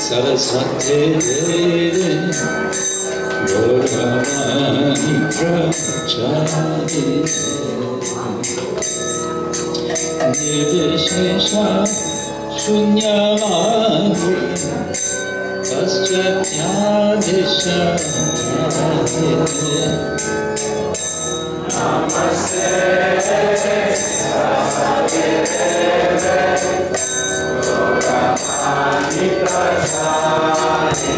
Saraswati Gora Mantra Chari Nirvishesha Shunyavadi Paschathyadisha Namaste Saraswati Gora Mantra Chari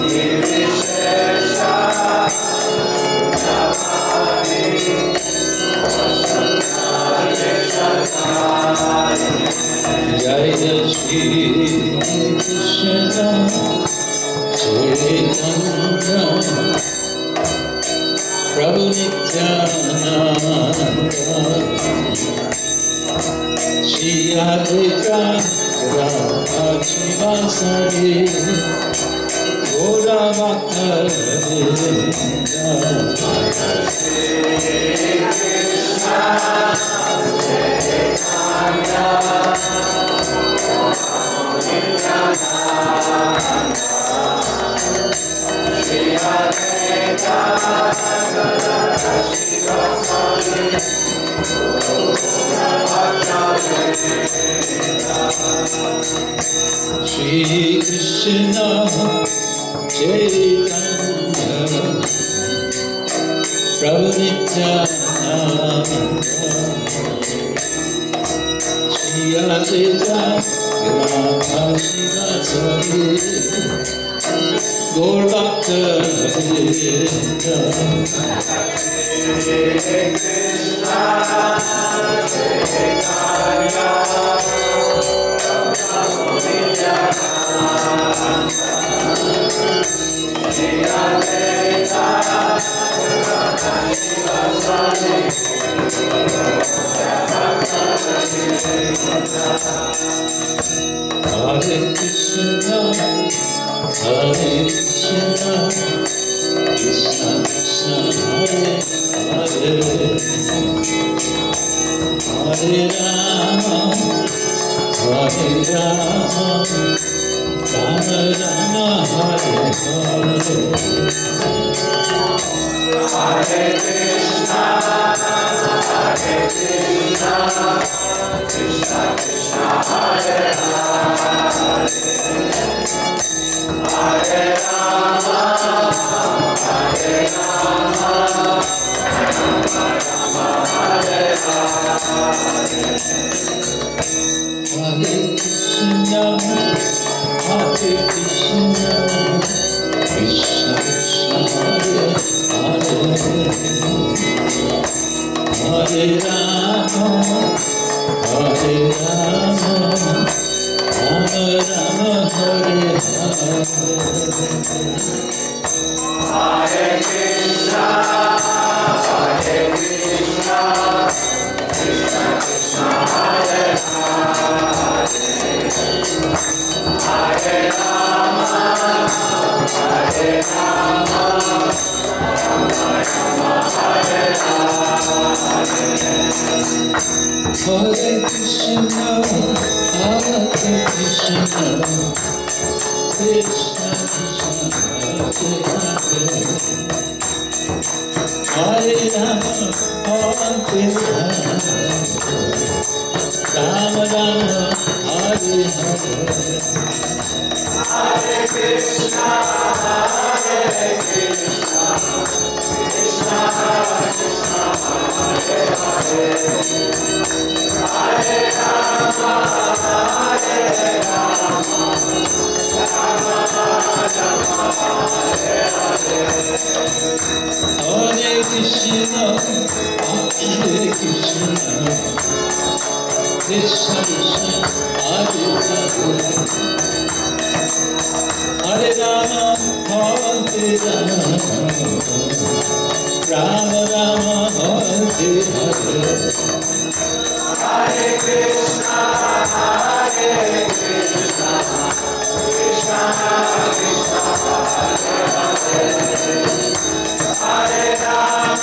Nirvishesha Jai Shri Krishna Chaitanya Prabhu Nityananda Shri Advaita Radha Shivasari Gora Bhakta Vrinda Krishna Chaitanya Shri Advaita Radha Shivasari Gora Bhakta Vrinda Shri Krishna Chaitanya Prabhu Nityananda Shri Advaita Radha Shivasari Gaur Bhakta Vrinda Shri Krishna Chaitanya Prabhu Nityananda Shri Advaita Radha Shivasari Hare Krishna, Hare Krishna, Krishna Krishna, Hare Hare, Hare Rama, Hare Rama, Rama Rama, Hare Hare. Hare Krishna, Hare Krishna, Krishna Krishna, Hare Hare, Hare Rama, Hare Rama, Rama Rama, Hare Hare. Hare Krishna, Hare Krishna, Krishna Krishna, Hare Hare, Hare Rama, Hare Rama, Rama Rama, Hare Hare. Hare Krishna, Hare Krishna, Krishna Krishna, Hare Hare, Hare Rama, Hare Rama, Rama Rama, Hare Hare. Hare Krishna, Hare Krishna, Krishna Krishna, Hare Hare, Hare Rama, Hare Rama, Rama Rama, Hare Hare. Hare Krishna, Hare Krishna, Krishna Krishna, Hare Hare, Hare Rama, Hare Rama, Rama Rama, Hare Hare. Hare Krishna, Hare Krishna, Krishna Krishna, Hare Hare, Hare Rama, Hare Rama, Rama Rama, Hare Hare. Hare Krishna, Hare Krishna, Krishna Krishna, Hare Hare, Hare Rama,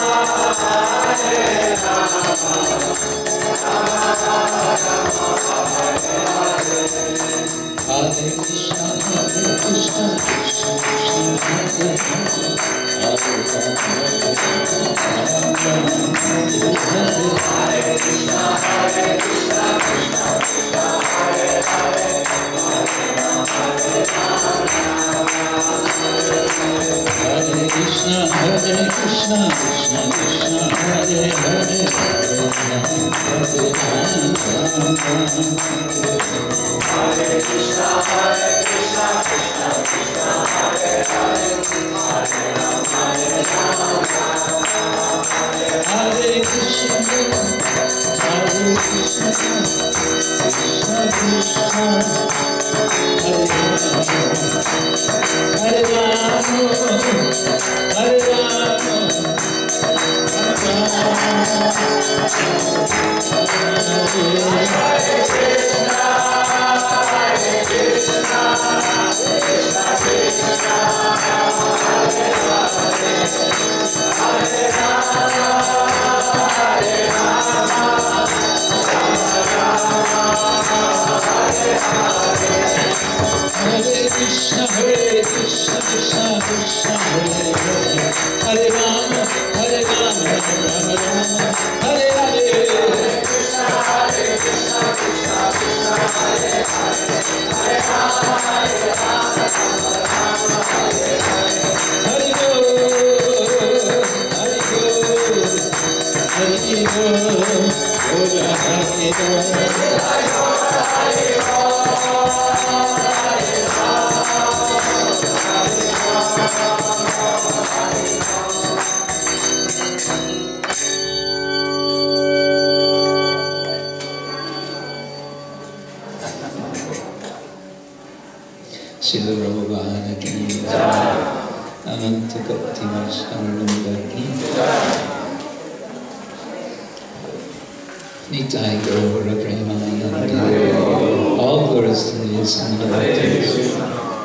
All glories to these and devotees.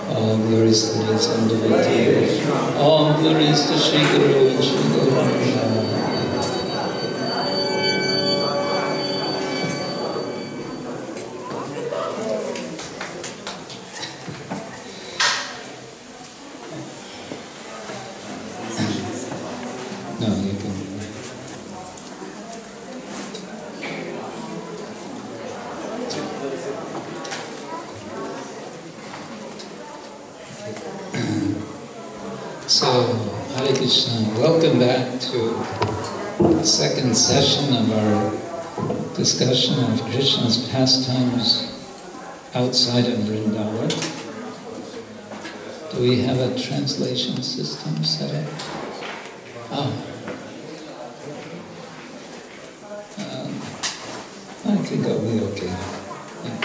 All glories to these and devotees. All glories to Shri Guru and Shri Goranga. Welcome back to the second session of our discussion of Krishna's pastimes outside of Vrindavan. Do we have a translation system set up? I think I'll be okay. Yeah.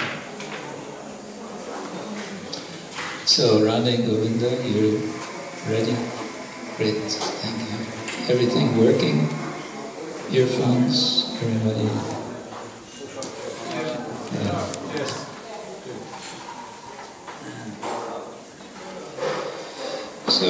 So, Radha Govinda, you're ready? Great, thank you. Everything working? Earphones, everybody? Yeah. So,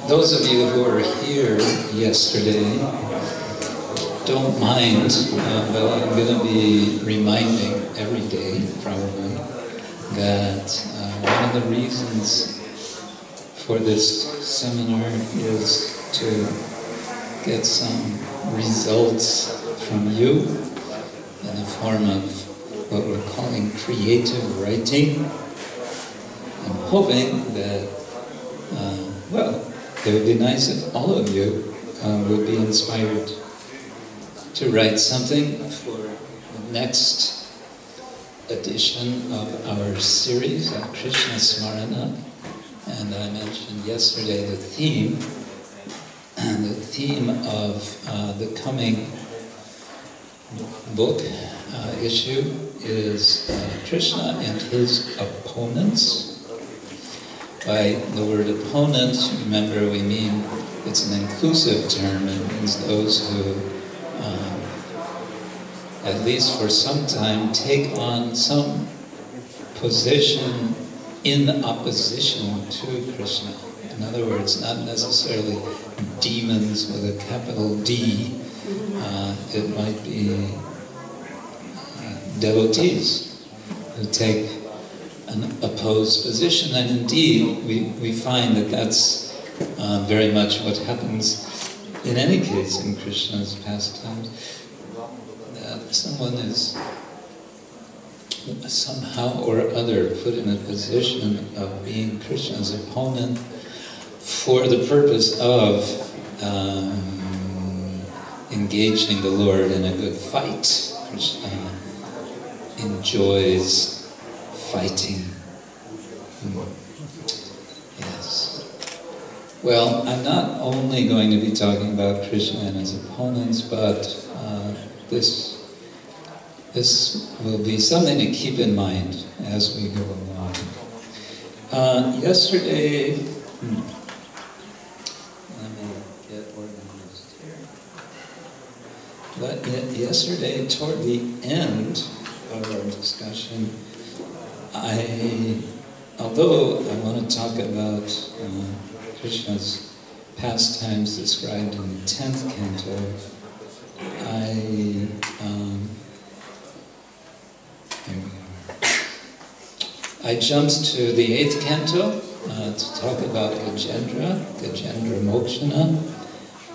those of you who were here yesterday, don't mind, but I'm going to be reminding every day, probably, that one of the reasons for this seminar is to get some results from you in the form of what we're calling creative writing. I'm hoping that, it would be nice if all of you would be inspired to write something for the next edition of our series on Krishna Smarana. And I mentioned yesterday the theme of the coming book issue is Krishna and his opponents. By the word opponent, remember we mean it's an inclusive term. It means those who at least for some time, take on some position in opposition to Krishna. In other words, not necessarily demons with a capital D. It might be devotees who take an opposed position, and indeed we find that that's very much what happens in any case in Krishna's pastimes, that someone is somehow or other put in a position of being Krishna's opponent for the purpose of engaging the Lord in a good fight. Krishna enjoys fighting. Yes. Well, I'm not only going to be talking about Krishna and his opponents, but this will be something to keep in mind as we go along. Yesterday, let me get organized here. But yesterday, toward the end of our discussion, although I want to talk about Krishna's pastimes described in the 10th canto, I jumped to the 8th canto to talk about Gajendra Mokshana,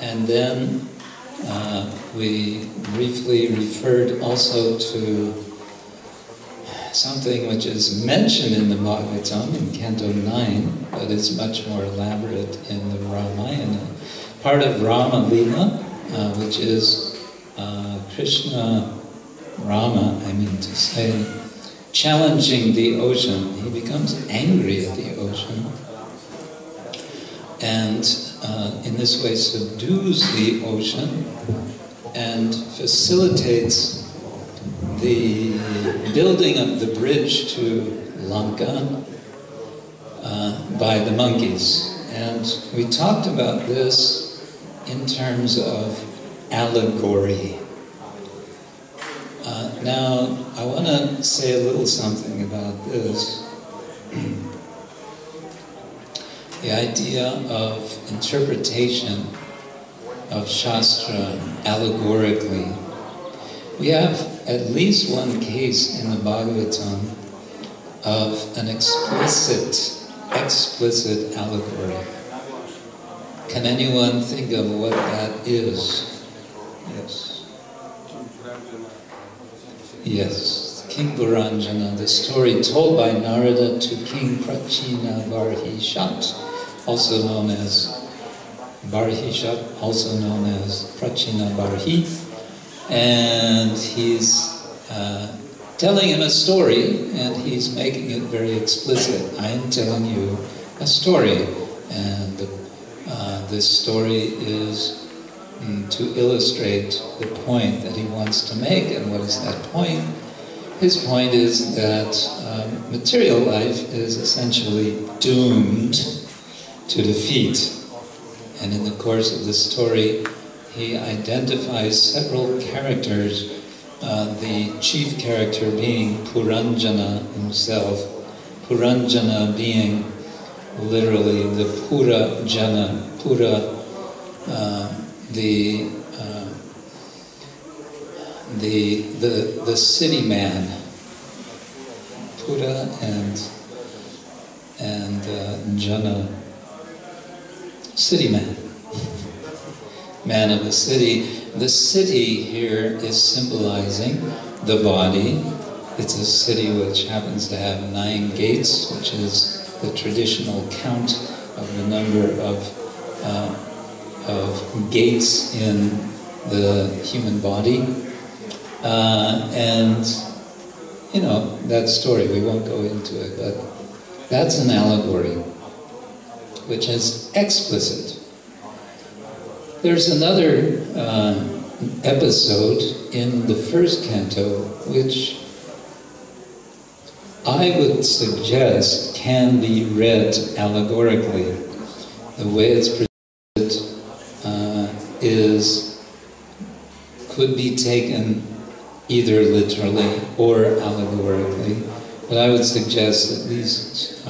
and then we briefly referred also to something which is mentioned in the Bhagavatam in Canto 9, but is much more elaborate in the Ramayana. Part of Rama Lila, which is Krishna, Rama, I mean to say, challenging the ocean. He becomes angry at the ocean, and in this way subdues the ocean and facilitates the building of the bridge to Lanka by the monkeys. And we talked about this in terms of allegory. Now, I want to say a little something about this. The idea of interpretation of Shastra allegorically. We have at least one case in the Bhagavatam of an explicit allegory. Can anyone think of what that is? Yes. Yes, King Goranga, the story told by Narada to King Prachina Barhishat, also known as Barhishat, also known as Prachina Barhi, and he's telling him a story, and he's making it very explicit. I am telling you a story, and this story is to illustrate the point that he wants to make. And what is that point? His point is that material life is essentially doomed to defeat. And in the course of the story, he identifies several characters, the chief character being Puranjana himself, Puranjana being literally the Pura Jana, Pura, the city man, Pura and Jana, city man, man of the city. The city here is symbolizing the body. It's a city which happens to have 9 gates, which is the traditional count of the number of gates in the human body. And, you know, that story, we won't go into it, but that's an allegory, which is explicit. There's another episode in the 1st canto, which I would suggest can be read allegorically. The way it's presented could be taken either literally or allegorically. But I would suggest at least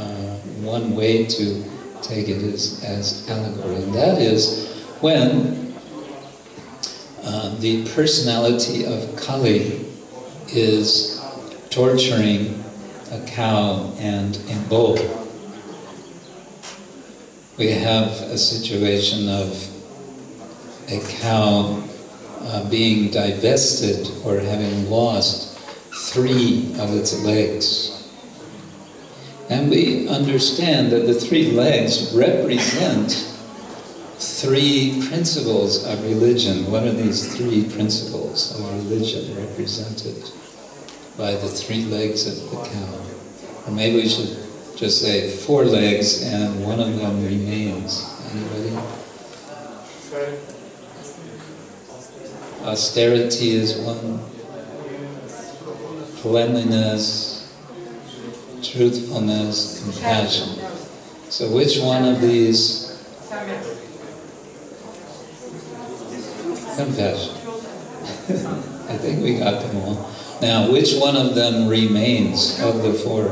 one way to take it is as allegory, and that is when the personality of Kali is torturing a cow and a bull. We have a situation of a cow being divested or having lost 3 of its legs. And we understand that the 3 legs represent 3 principles of religion. What are these 3 principles of religion represented by the 3 legs of the cow? Or maybe we should just say 4 legs and one of them remains. Anybody? Austerity is one. Cleanliness, truthfulness, compassion. So which one of these? Compassion. I think we got them all. Now, which one of them remains of the 4?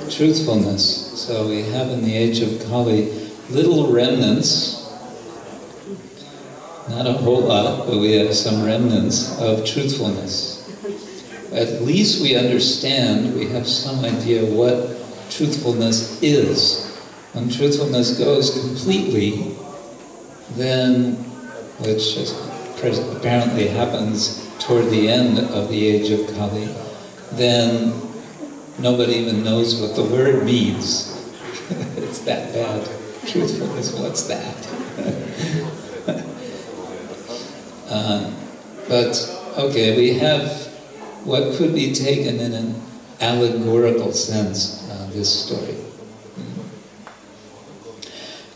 Truthfulness. So we have in the age of Kali little remnants, not a whole lot, but we have some remnants of truthfulness. At least we understand, we have some idea what truthfulness is. When truthfulness goes completely, then, which apparently happens toward the end of the age of Kali, then nobody even knows what the word means. It's that bad. Truthfulness, what's that? But, okay, we have what could be taken in an allegorical sense, this story.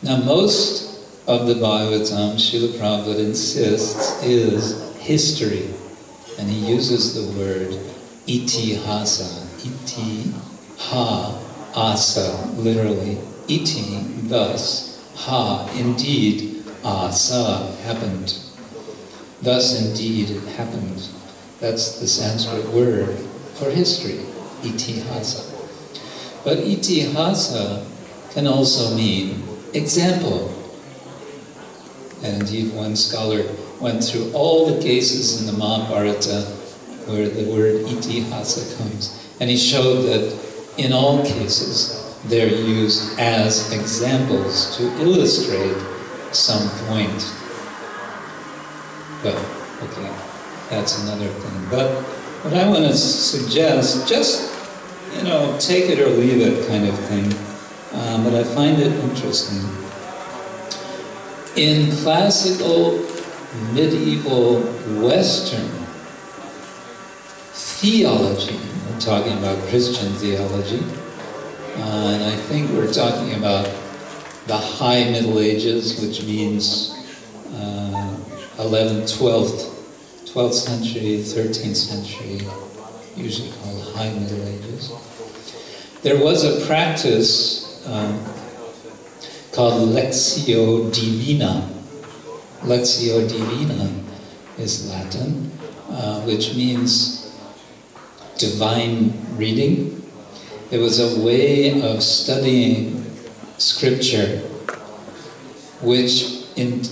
Now, most of the Bhagavatam, Srila Prabhupada insists, is history. And he uses the word itihasa, iti-ha-asa, literally. Iti, thus, ha, indeed, asa, happened. Thus, indeed, it happened. That's the Sanskrit word for history, itihasa. But itihasa can also mean example. And indeed, one scholar went through all the cases in the Mahabharata where the word itihasa comes. And he showed that in all cases, they're used as examples to illustrate some point. Well, okay, that's another thing. But what I want to suggest, just, take it or leave it kind of thing, but I find it interesting. In classical, medieval, Western theology, we're talking about Christian theology, and I think we're talking about the High Middle Ages, which means 11th, 12th century, 13th century, usually called High Middle Ages. There was a practice called Lectio Divina. Lectio Divina is Latin, which means divine reading. It was a way of studying scripture which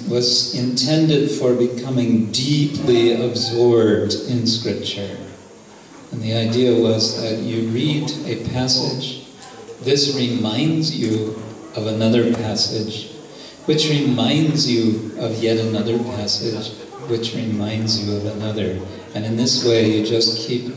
was intended for becoming deeply absorbed in scripture. And the idea was that you read a passage, this reminds you of another passage, which reminds you of yet another passage, which reminds you of another. And in this way, you just keep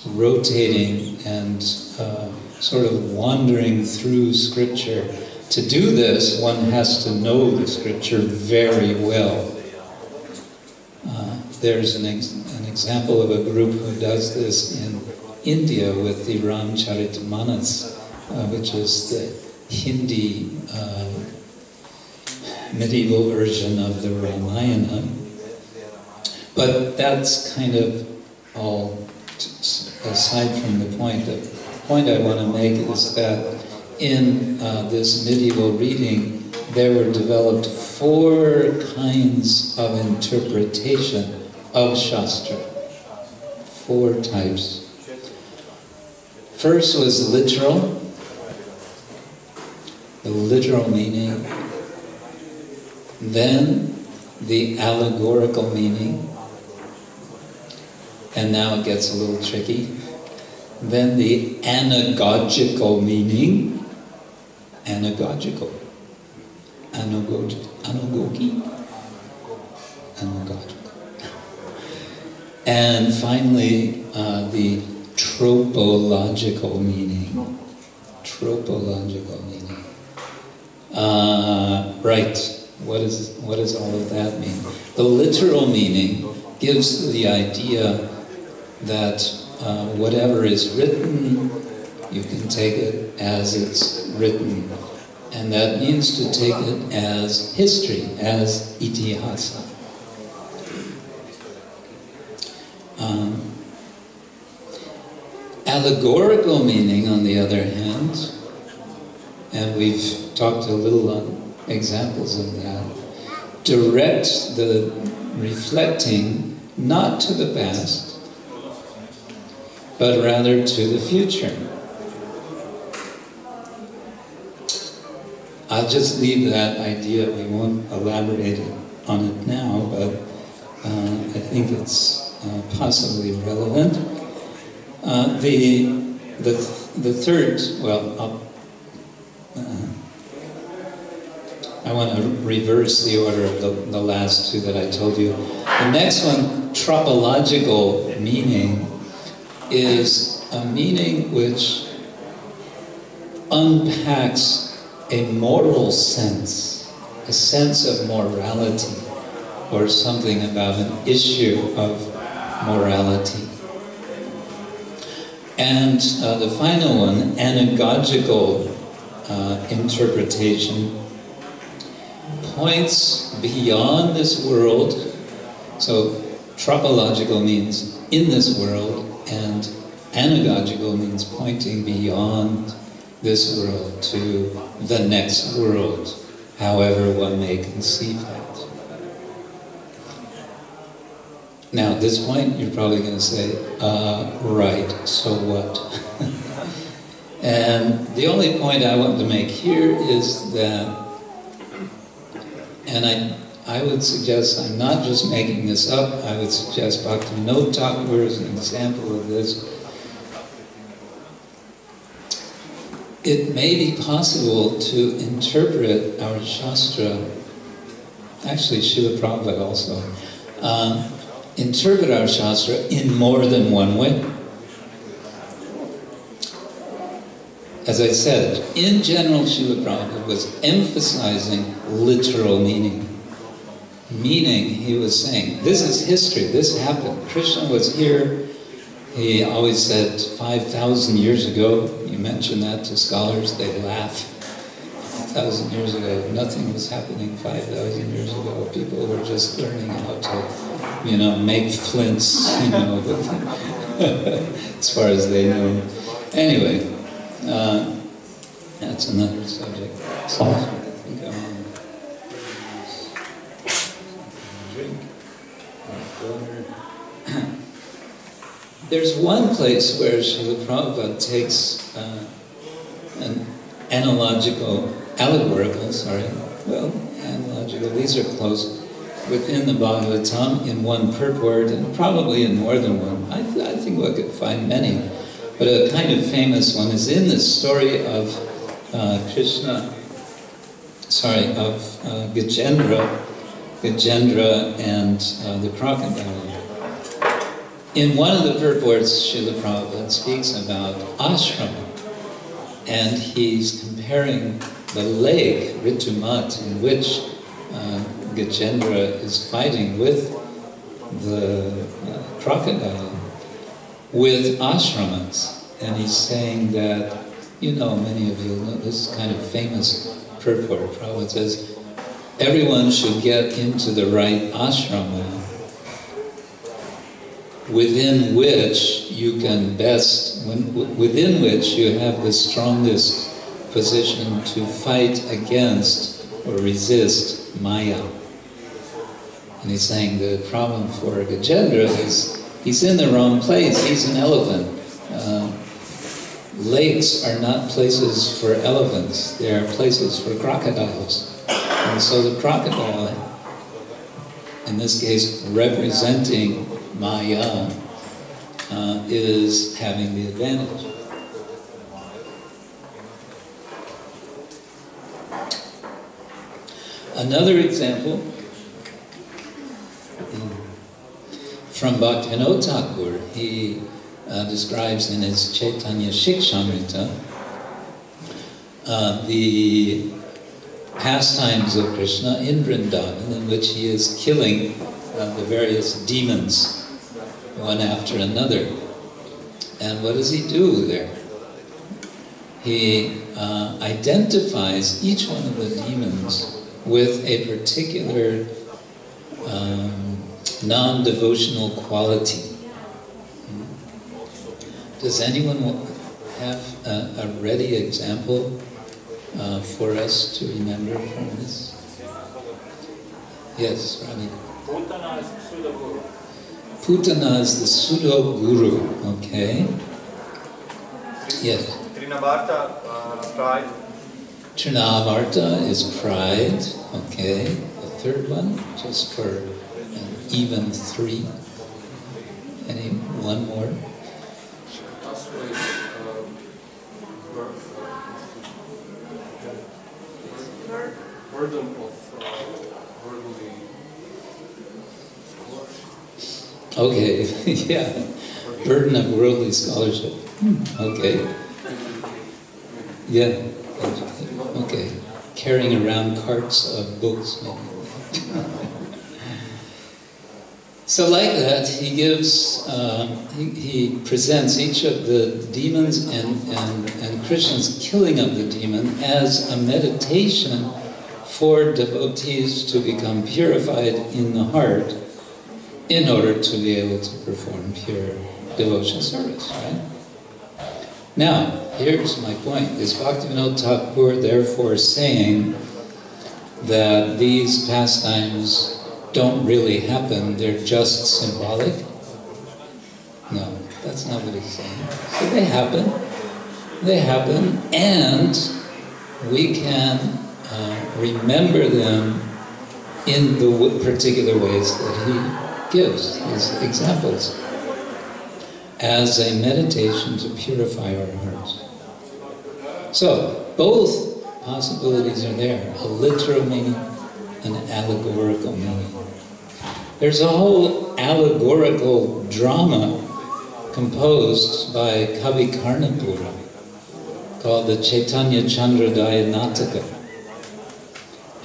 rotating and sort of wandering through Scripture. To do this, one has to know the Scripture very well. There's an example of a group who does this in India with the Ramcharitmanas, which is the Hindi medieval version of the Ramayana. But that's kind of all aside from the point. The point I want to make is that in this medieval reading, there were developed 4 kinds of interpretation of Shastra. 4 types. First was literal, the literal meaning. Then the allegorical meaning. And now it gets a little tricky. Then the anagogical meaning. Anagogical. Anagogi. Anagogical. And finally, the tropological meaning. Tropological meaning. Right. What does all of that mean? The literal meaning gives the idea that whatever is written, you can take it as it's written. And that means to take it as history, as itihasa. Allegorical meaning, on the other hand, and we've talked a little on examples of that, directs the reflecting not to the past, but rather to the future. I'll just leave that idea, we won't elaborate on it now, but I think it's possibly relevant. The third, well, I want to reverse the order of the last 2 that I told you. The next one, tropological meaning, is a meaning which unpacks a moral sense, a sense of morality, or something about an issue of morality. And the final one, anagogical interpretation, points beyond this world. So tropological means in this world, and anagogical means pointing beyond this world to the next world, however one may conceive that. Now at this point you're probably going to say, right, so what? And the only point I want to make here is that, and I would suggest, I'm not just making this up, I would suggest Bhakti Vinod Thakur is an example of this. It may be possible to interpret our Shastra, actually Srila Prabhupada also, interpret our Shastra in more than one way. As I said, in general, Srila Prabhupada was emphasizing literal meaning. Meaning, he was saying, this is history, this happened. Krishna was here. He always said 5,000 years ago. You mention that to scholars, they laugh. 5,000 years ago, nothing was happening 5,000 years ago. People were just learning how to, make flints, as far as they know. Anyway, that's another subject. So I think I want to drink water. There's one place where Srila Prabhupada takes an analogical, these are close, within the Bhagavatam in one purport, and probably in more than one. I think we could find many. But a kind of famous one is in the story of Gajendra and the crocodile. In one of the purports, Srila Prabhupada speaks about ashrama, and he's comparing the lake, Ritumat, in which Gajendra is fighting with the crocodile, with ashramas. And he's saying that, many of you know, this is kind of famous purport. Prabhupada says, everyone should get into the right ashrama, within which you can within which you have the strongest position to fight against or resist Maya. And he's saying the problem for Gajendra is He's in the wrong place. He's an elephant. Lakes are not places for elephants. They are places for crocodiles. And so the crocodile, in this case representing Maya, is having the advantage. Another example from Bhaktivinoda Thakur, he describes in his Chaitanya Shikshamrita the pastimes of Krishna in Vrindavan, in which he is killing the various demons one after another. And what does he do there? He identifies each one of the demons with a particular non-devotional quality. Does anyone have a ready example for us to remember from this? Yes, Rani. Putana is pseudo guru. Putana is the pseudo guru. Okay. Yes. Trinavarta, pride. Trinavarta is pride. Okay. The third one, just for an even 3. Any one more? Burden of worldly scholarship. Okay, yeah. Burden of worldly scholarship. Okay. Yeah. Okay. Carrying around carts of books, maybe. So like that, he gives, he presents each of the demons and Krishna's killing of the demon as a meditation for devotees to become purified in the heart in order to be able to perform pure devotional service, right? Now, here's my point. Is Bhaktivinoda Thakur therefore saying that these pastimes don't really happen, they're just symbolic? No, that's not what he's saying. So they happen, and we can remember them in the particular ways that he gives, his examples, as a meditation to purify our hearts. So, both possibilities are there, a literal meaning, an allegorical meaning. There's a whole allegorical drama composed by Kavi Karnapura called the Chaitanya Chandrodaya Nataka.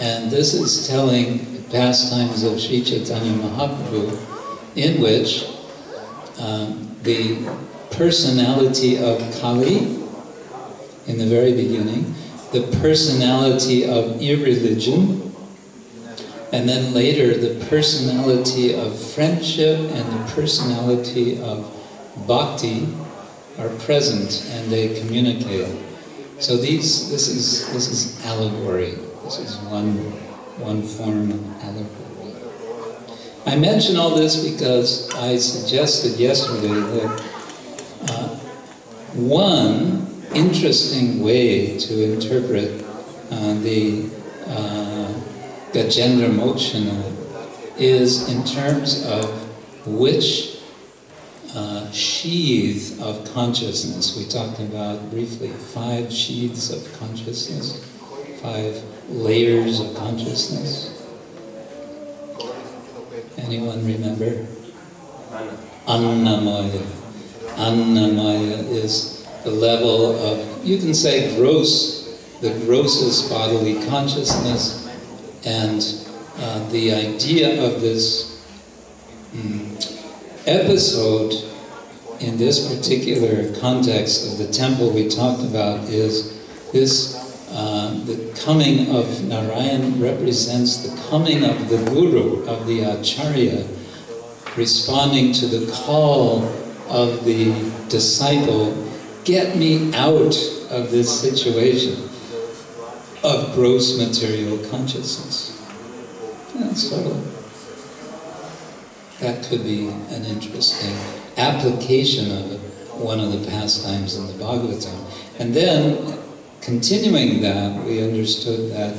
And this is telling the pastimes of Sri Chaitanya Mahaprabhu, in which the personality of Kali, in the very beginning, the personality of irreligion, and then later the personality of friendship and the personality of bhakti are present and they communicate. So this is allegory. This is one form of allegory. I mention all this because I suggested yesterday that one interesting way to interpret the Gajendra Mochana is in terms of which sheath of consciousness. We talked about briefly 5 sheaths of consciousness, 5 layers of consciousness. Anyone remember? Annamaya. Annamaya is the level of, you can say the grossest bodily consciousness, and the idea of this episode in this particular context of the temple we talked about is this, the coming of Narayan represents the coming of the Guru, of the Acharya, responding to the call of the disciple, get me out of this situation of gross material consciousness. Yeah, so that could be an interesting application of it, one of the pastimes in the Bhagavatam. And then, continuing that, we understood that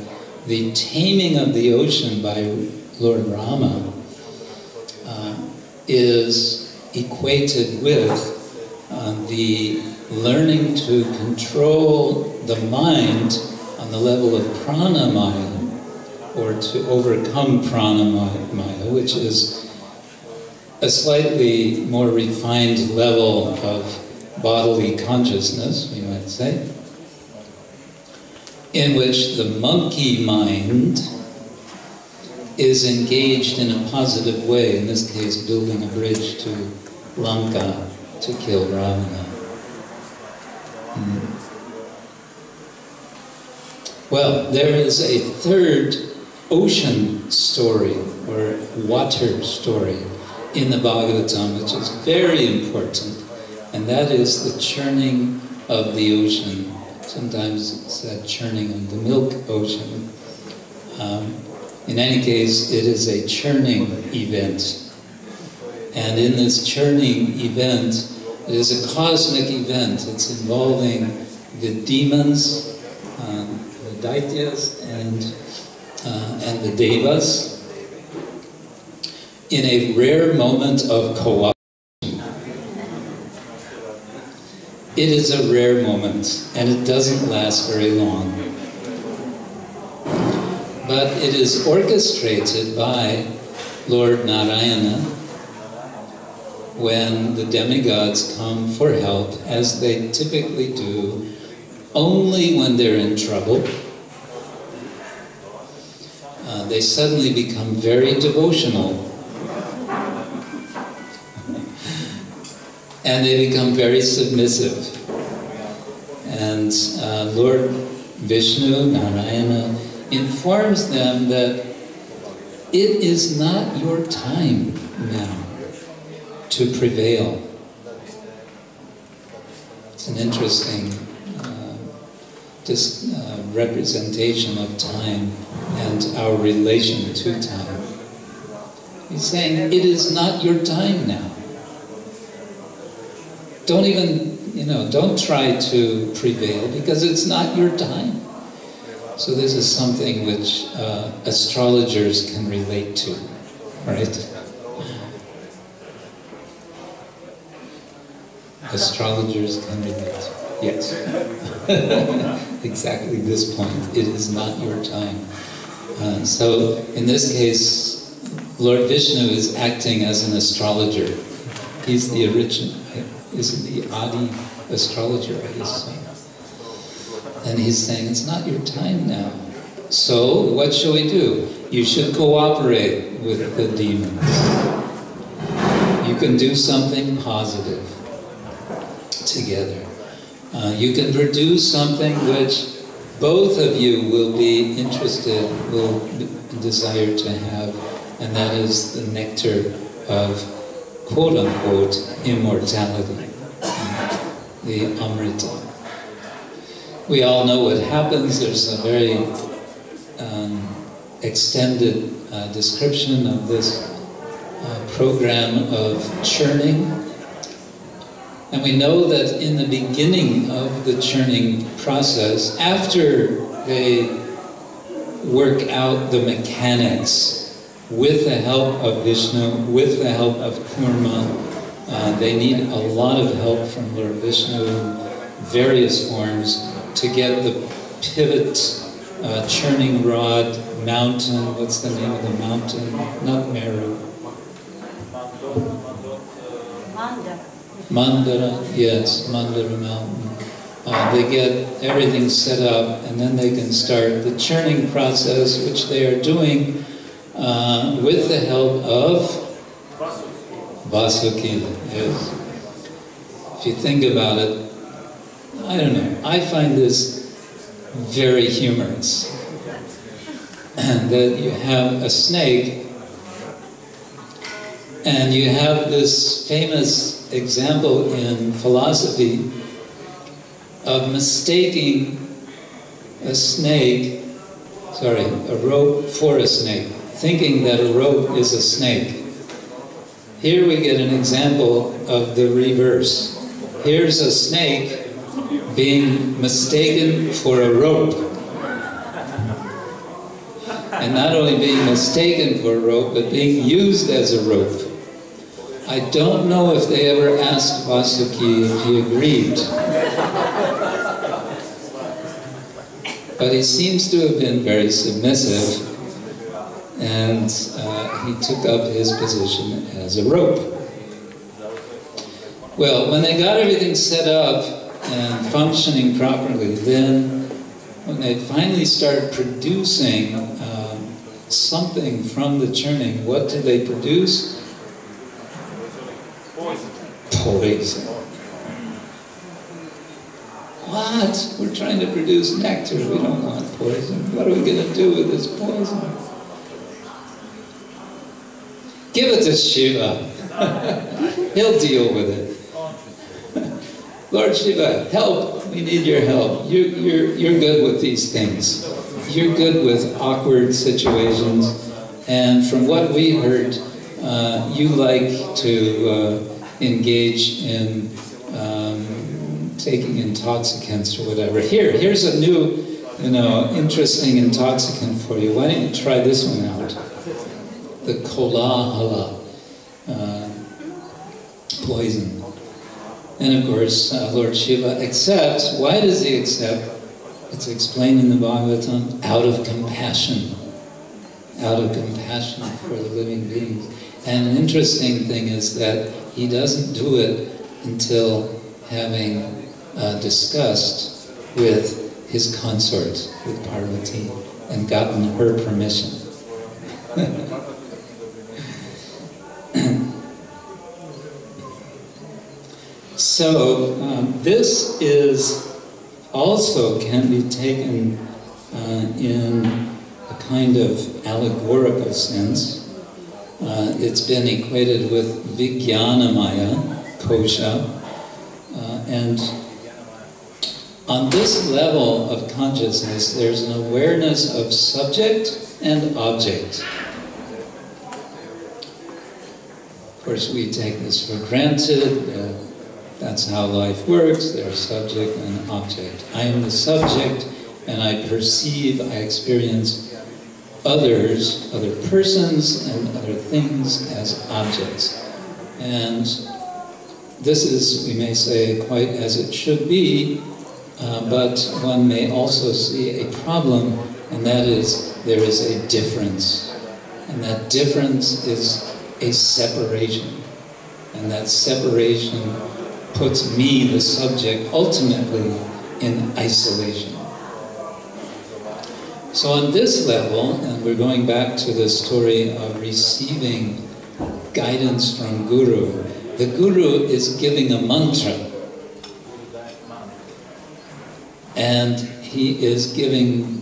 the taming of the ocean by Lord Rama is equated with the learning to control the mind on the level of pranamaya, or to overcome pranamaya, which is a slightly more refined level of bodily consciousness, we might say, in which the monkey mind is engaged in a positive way, in this case building a bridge to Lanka to kill Ravana. Well, there is a third ocean story, or water story, in the Bhagavatam, which is very important, and that is the churning of the ocean. Sometimes it's said churning of the milk ocean. In any case, it is a churning event. And in this churning event, it is a cosmic event. It's involving the demons, the Daityas, and the Devas, in a rare moment of cooperation. It is a rare moment, and it doesn't last very long. But it is orchestrated by Lord Narayana when the demigods come for help, as they typically do, only when they're in trouble. They suddenly become very devotional. And they become very submissive. And Lord Vishnu, Narayana, informs them that it is not your time now to prevail. It's an interesting representation of time and our relation to time. He's saying, it is not your time now. Don't even, don't try to prevail, because it's not your time. So this is something which astrologers can relate to, right? Astrologers can relate. Yes. Exactly this point. It is not your time. So in this case, Lord Vishnu is acting as an astrologer. He's the original, isn't the Adi astrologer, I guess. And he's saying, it's not your time now. So what shall we do? You should cooperate with the demons. You can do something positive together. You can produce something which both of you will be interested, will desire to have, and that is the nectar of quote-unquote immortality, the Amrita. We all know what happens. There's a very extended description of this program of churning. And we know that in the beginning of the churning process, after they work out the mechanics with the help of Vishnu, with the help of Kurma, they need a lot of help from Lord Vishnu in various forms to get the pivot, churning rod, mountain, what's the name of the mountain? Not Meru. Mandara, yes, Mandara mountain. They get everything set up, and then they can start the churning process, which they are doing with the help of Vasuki. Yes. If you think about it, I don't know, I find this very humorous. And that you have a snake, and you have this famous example in philosophy of mistaking a rope for a snake, thinking that a rope is a snake. Here we get an example of the reverse. Here's a snake being mistaken for a rope. And not only being mistaken for a rope, but being used as a rope. I don't know if they ever asked Vasuki if he agreed. But he seems to have been very submissive, and he took up his position as a rope. Well, when they got everything set up and functioning properly, then when they finally started producing something from the churning, what did they produce? Poison. What? We're trying to produce nectar. We don't want poison. What are we going to do with this poison? Give it to Shiva. He'll deal with it. Lord Shiva, help. We need your help. You're good with these things. You're good with awkward situations. And from what we heard, you like to engage in taking intoxicants or whatever. Here's a new, interesting intoxicant for you. Why don't you try this one out? The Kolahala poison. And of course, Lord Shiva accepts. Why does he accept? It's explained in the Bhagavatam, out of compassion. Out of compassion for the living beings. And an interesting thing is that he doesn't do it until having discussed with his consort, with Parvati, and gotten her permission. So this is also can be taken in a kind of allegorical sense. It's been equated with Vijnanamaya, Kosha, and on this level of consciousness, there's an awareness of subject and object. Of course, we take this for granted. That's how life works. There's subject and object. I am the subject, and I perceive, I experience others, other persons, and other things as objects. And this is, we may say, quite as it should be, but one may also see a problem, and that is there is a difference. And that difference is a separation. And that separation puts me, the subject, ultimately in isolation. So on this level, and we're going back to the story of receiving guidance from Guru, the Guru is giving a mantra. And he is giving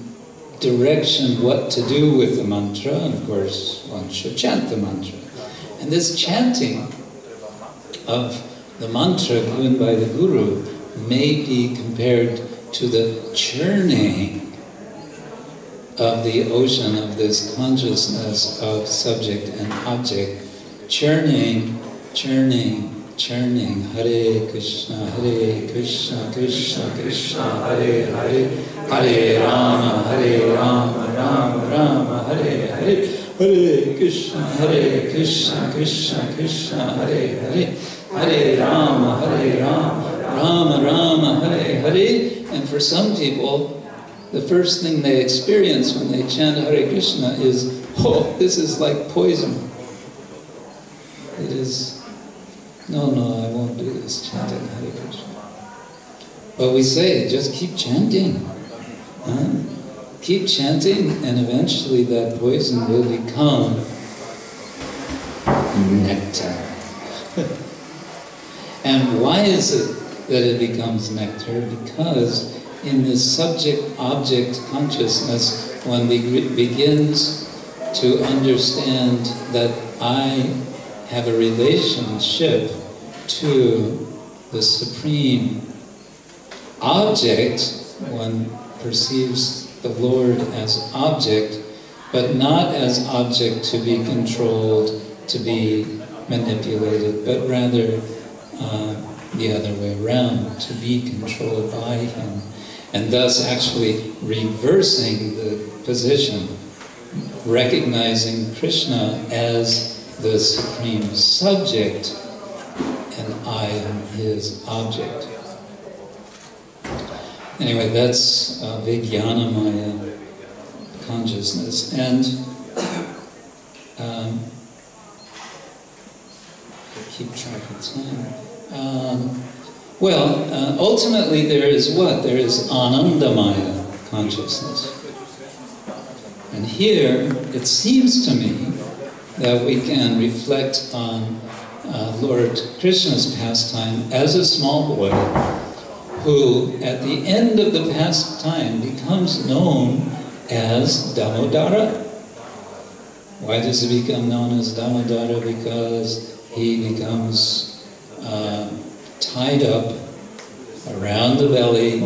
direction what to do with the mantra, and of course one should chant the mantra. And this chanting of the mantra given by the Guru may be compared to the churning of the ocean of this consciousness of subject and object. Churning, churning, churning. Hare Krishna, Krishna Krishna, Hare Hare, Hare Rama, Rama Rama, Hare Hare, Hare Krishna, Krishna Krishna, Hare Hare, Hare Rama, Rama Rama, Hare Hare. And for some people, the first thing they experience when they chant Hare Krishna is, oh, this is like poison. It is, no, I won't do this chanting Hare Krishna. But we say, just keep chanting. Keep chanting, and eventually that poison will become nectar. And why is it that it becomes nectar? Because in this subject-object consciousness, one begins to understand that I have a relationship to the supreme object. One perceives the Lord as object, but not as object to be controlled, to be manipulated, but rather the other way around, to be controlled by him, and thus actually reversing the position, recognizing Krishna as the supreme subject, and I am his object. Anyway, that's Vijnanamaya consciousness. And keep track of time. Ultimately there is what? There is Anandamaya consciousness. And here, it seems to me that we can reflect on Lord Krishna's pastime as a small boy who, at the end of the pastime, becomes known as Damodara. Why does he become known as Damodara? Because he becomes tied up around the belly,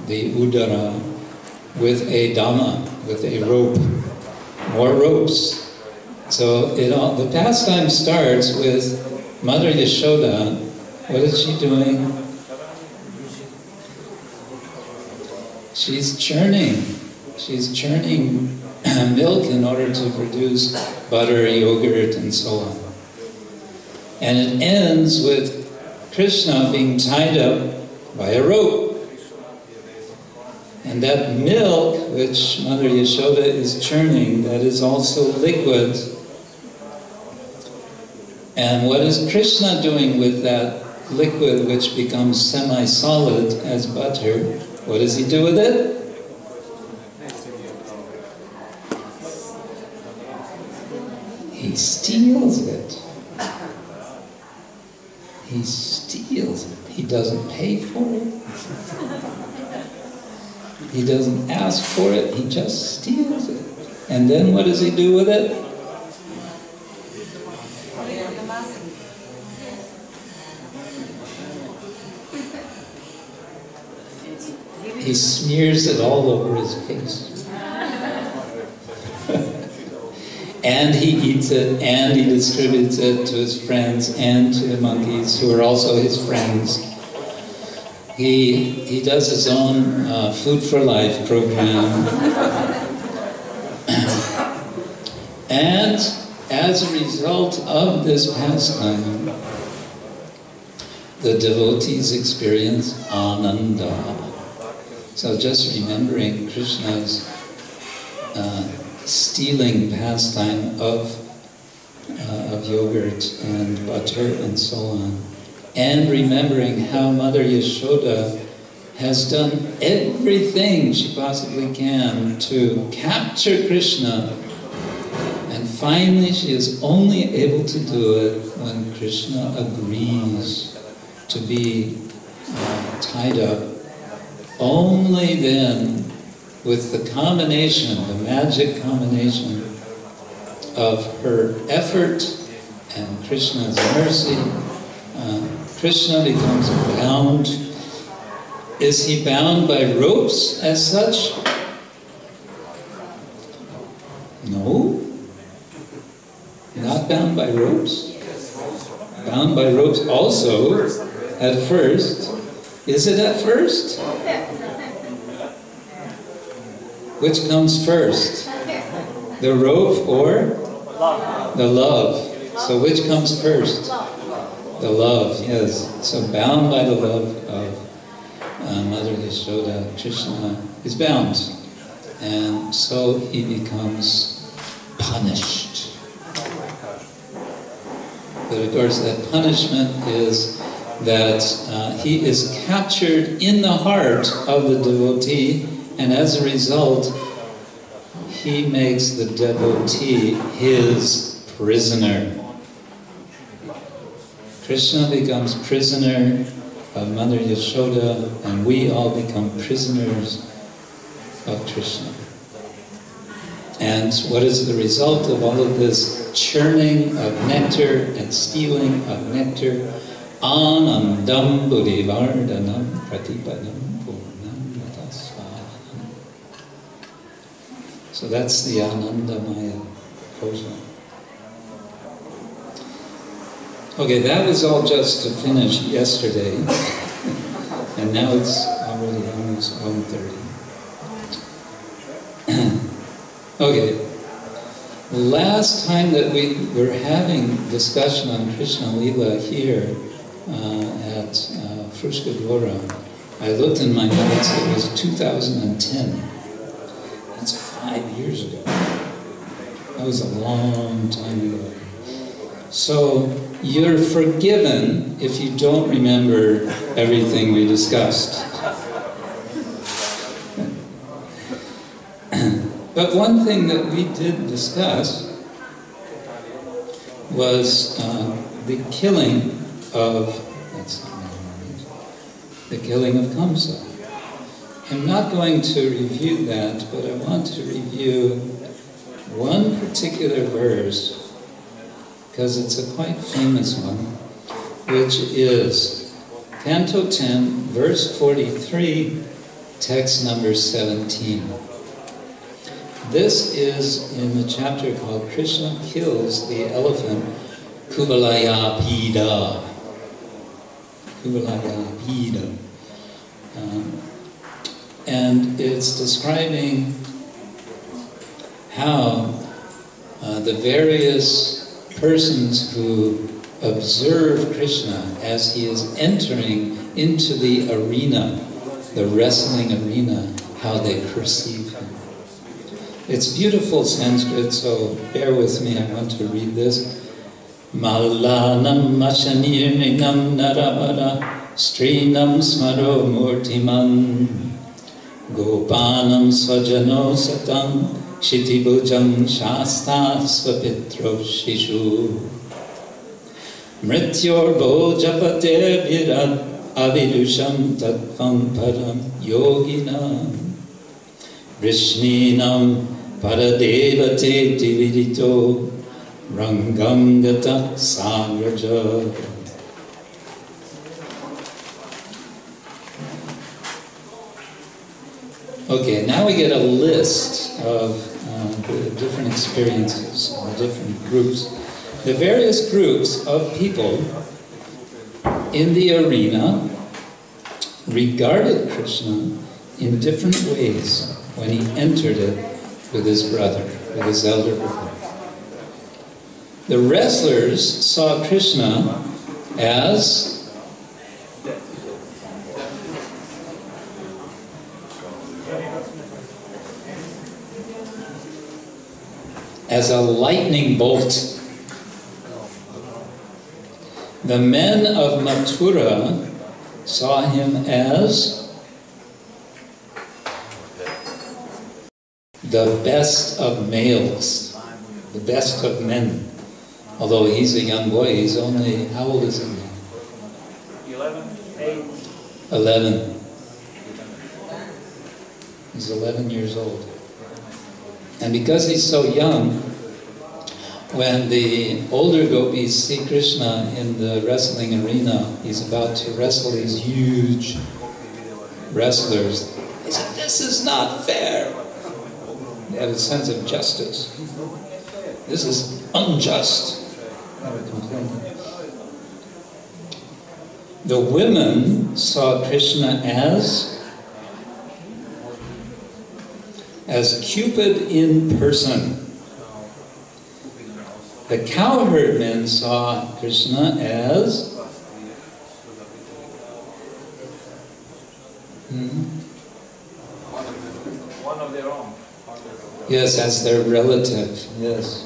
the udara, with a dhamma, with a rope, more ropes. So the pastime starts with Mother Yashoda. What is she doing? She's churning. She's churning milk in order to produce butter, yogurt, and so on. And it ends with Krishna being tied up by a rope. And that milk, which Mother Yashoda is churning, that is also liquid. And what is Krishna doing with that liquid, which becomes semi-solid as butter? What does he do with it? He steals it. He steals it. He doesn't pay for it. He doesn't ask for it. He just steals it. And then what does he do with it? He smears it all over his face. And he eats it, and he distributes it to his friends and to the monkeys, who are also his friends. He does his own Food for Life program. And as a result of this pastime, the devotees experience Ananda. So just remembering Krishna's stealing pastime of yogurt and butter and so on, and remembering how Mother Yashoda has done everything she possibly can to capture Krishna, and finally she is only able to do it when Krishna agrees to be tied up. Only then, with the combination, the magic combination of her effort and Krishna's mercy, Krishna becomes bound. Is he bound by ropes as such? No. Not bound by ropes. Bound by ropes also at first. Is it at first? Which comes first? The rope or the love? So which comes first? The love, yes. So bound by the love of Mother Yashoda, Krishna is bound. And so he becomes punished. But of course that punishment is that he is captured in the heart of the devotee, and as a result, he makes the devotee his prisoner. Krishna becomes prisoner of Mother Yashoda, and we all become prisoners of Krishna. And what is the result of all of this churning of nectar and stealing of nectar? Anandam buddhivardhanam pratipadam purnam yatasvahanam. So that's the Anandamaya kosha. Okay, that was all just to finish yesterday, and now it's already almost 1:30. Okay, last time that we were having discussion on Krishna Lila here at Fruska Gora, I looked in my notes, it was 2010. That's 5 years ago. That was a long time ago. So you're forgiven if you don't remember everything we discussed. But one thing that we did discuss was the killing of Kamsa. I'm not going to review that, but I want to review one particular verse, because it's a quite famous one, which is Canto 10, verse 43, text number 17. This is in the chapter called Krishna Kills the Elephant Kuvalayapida. Kuvalayapida. And it's describing how the various persons who observe Krishna as he is entering into the arena, the wrestling arena, how they perceive him. It's beautiful Sanskrit, so bear with me, I want to read this. Malanam mashanirninam narabara strinam smaro murtiman gopanam swajano satam Kshitibhujam shasta svapitro shishu Mrityor bhojapate virad avidusham tattvam param yoginam Vrishninam paradevate dividito rangam gata sagraja. Okay, now we get a list of the different experiences, the different groups, the various groups of people in the arena regarded Krishna in different ways when he entered it with his brother, with his elder brother. The wrestlers saw Krishna as a lightning bolt. The men of Mathura saw him as the best of males, the best of men. Although he's a young boy, he's only, how old is he now? 11. He's 11 years old. And because he's so young, when the older gopis see Krishna in the wrestling arena, he's about to wrestle these huge wrestlers, they say, "This is not fair." They have a sense of justice. This is unjust. The women saw Krishna as Cupid in person. The cowherd men saw Krishna as one of their own. yes, as their relative, yes.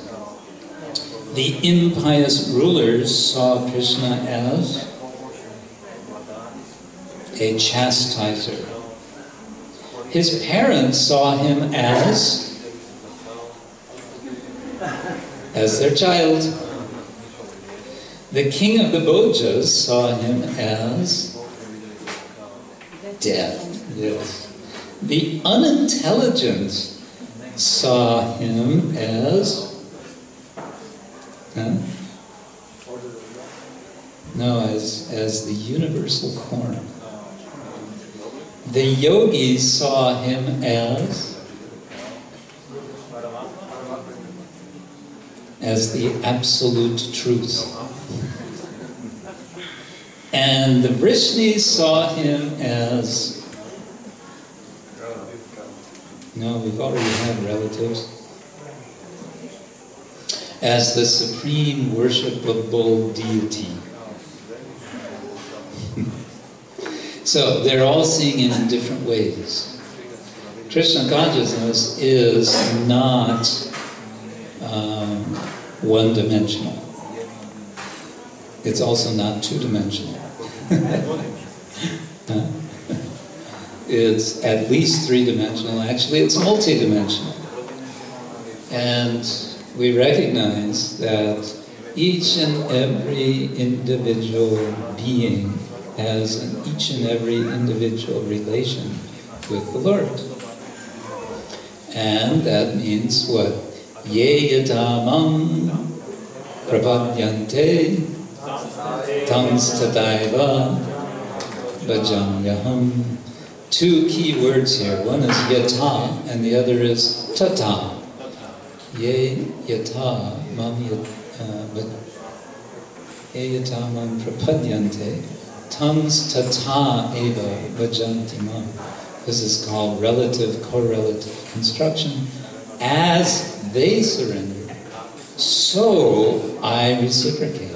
The impious rulers saw Krishna as a chastiser. His parents saw him as their child. The king of the Bhojas saw him as death. Yes. The unintelligent saw him as as the universal form. The yogis saw him as the absolute truth. And the Vrishnis saw him as... No, we've already had relatives. As the supreme worshipable deity. So they're all seeing him in different ways. Krishna consciousness is not one-dimensional. It's also not two-dimensional. It's at least three-dimensional. Actually, it's multi-dimensional. And we recognize that each and every individual being has each and every individual relation with the Lord. And that means what? Ye yatamam prapadyante tams tadaiva bhajamyaham. Two key words here. One is yata and the other is tata. Ye yata mam ye yata mam prapadyante tams tata eva bhajanti mam. This is called relative correlative construction. As they surrender, so I reciprocate.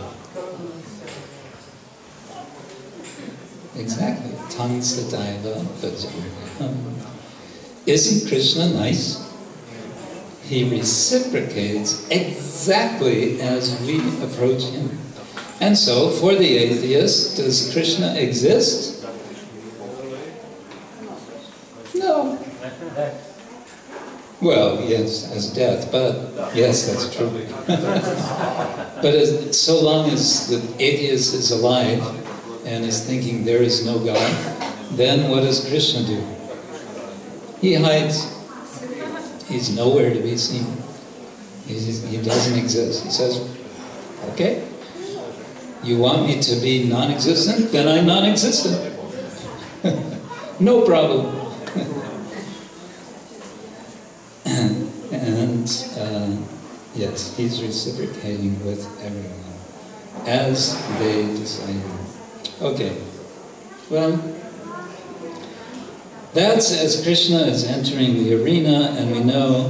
Exactly. Tansataiva bhajamyaham. Isn't Krishna nice? He reciprocates exactly as we approach him. And so, for the atheist, does Krishna exist? No. Well, yes, as death, but yes, that's true. But so long as the atheist is alive and is thinking there is no God, then what does Krishna do? He hides. He's nowhere to be seen. He doesn't exist. He says, okay, you want me to be non-existent? Then I'm non-existent. No problem. And yes, he's reciprocating with everyone as they decide. Okay, well, that's as Krishna is entering the arena, and we know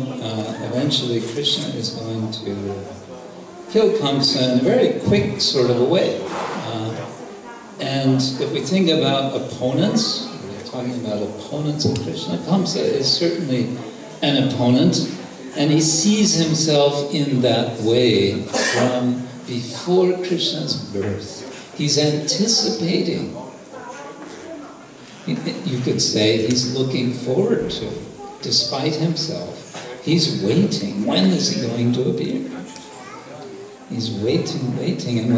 eventually Krishna is going to kill Kamsa in a very quick sort of a way. And if we think about opponents, we're talking about opponents of Krishna, Kamsa is certainly an opponent, and he sees himself in that way from before Krishna's birth. He's anticipating. You could say he's looking forward to, despite himself. He's waiting. When is he going to appear? He's waiting, and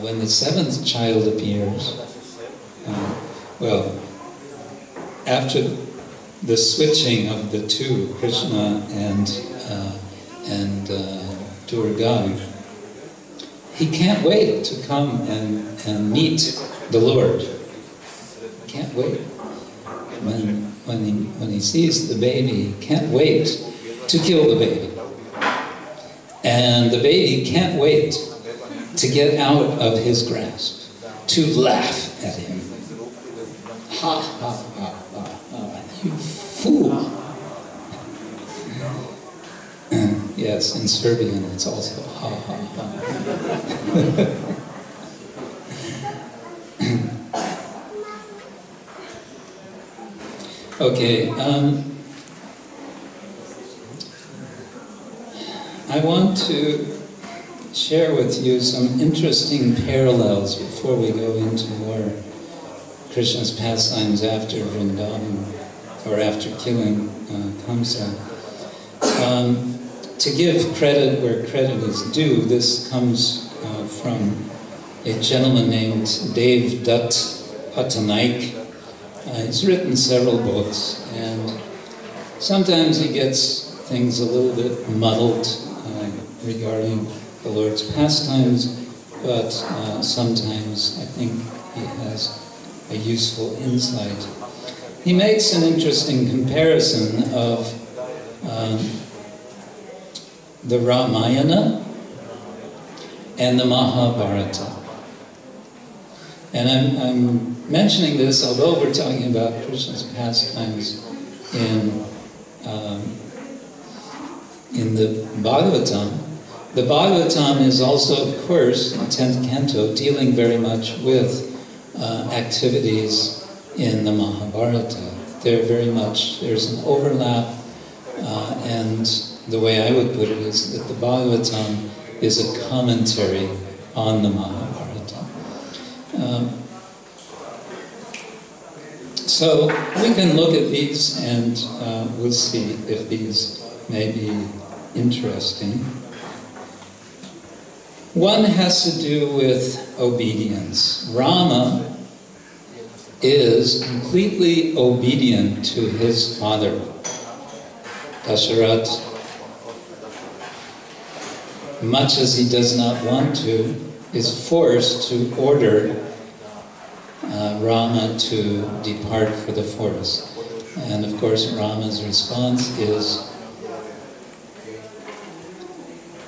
when the seventh child appears, well, after the switching of the two, Krishna and Durga, he can't wait to come and meet the Lord. Can't wait. When he sees the baby, he can't wait to kill the baby. And the baby can't wait to get out of his grasp, to laugh at him. Ha, ha, ha, ha, ha, you fool. Yes, in Serbian it's also ha, ha, ha. Okay, I want to share with you some interesting parallels before we go into more Krishna's pastimes after Vrindavan, or after killing Kamsa. To give credit where credit is due, this comes from a gentleman named Dev Dutt Patanaik. He's written several books, and sometimes he gets things a little bit muddled regarding the Lord's pastimes, but sometimes I think he has a useful insight. He makes an interesting comparison of the Ramayana and the Mahabharata. And I'm mentioning this, although we're talking about Krishna's pastimes in the Bhagavatam. The Bhagavatam is also, of course, in 10th canto, dealing very much with activities in the Mahabharata. There's an overlap, and the way I would put it is that the Bhagavatam is a commentary on the Mahabharata. So we can look at these and we'll see if these may be interesting. One has to do with obedience. Rama is completely obedient to his father, Dasharatha. Much as he does not want to, is forced to order Rama to depart for the forest. And of course Rama's response is,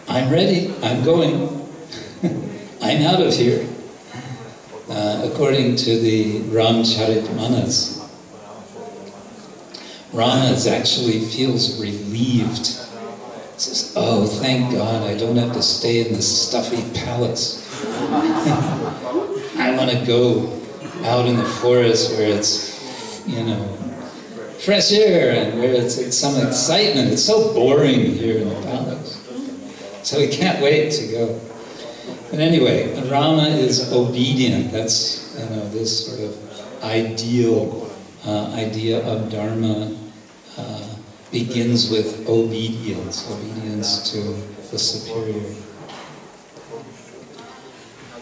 I'm ready, I'm going, I'm out of here. According to the Ramcharitmanas, Rama actually feels relieved. He says, oh, thank God, I don't have to stay in this stuffy palace. I want to go out in the forest where it's, fresh air and where it's some excitement. It's so boring here in the palace. So he can't wait to go. But anyway, Rama is obedient. That's, this sort of idea of Dharma begins with obedience to the superior.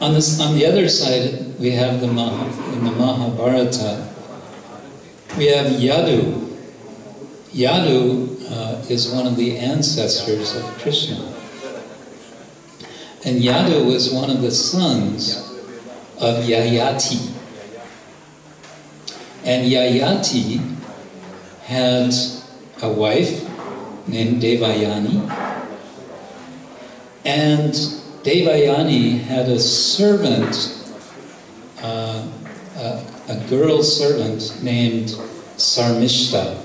On the other side, we have in the Mahabharata, we have Yadu. Yadu is one of the ancestors of Krishna. And Yadu was one of the sons of Yayati. And Yayati had a wife named Devayani. And Devayani had a servant, a girl servant named Sarmishta.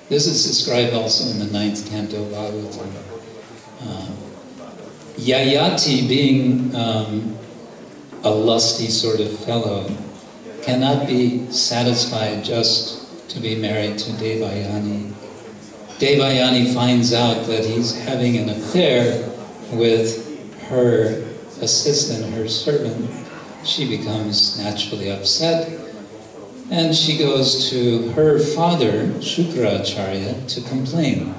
This is described also in the 9th canto of Bhagavatam. Yayati, being a lusty sort of fellow, cannot be satisfied just to be married to Devayani. Devayani finds out that he's having an affair with her assistant, her servant. She becomes naturally upset, and she goes to her father, Shukracharya, to complain.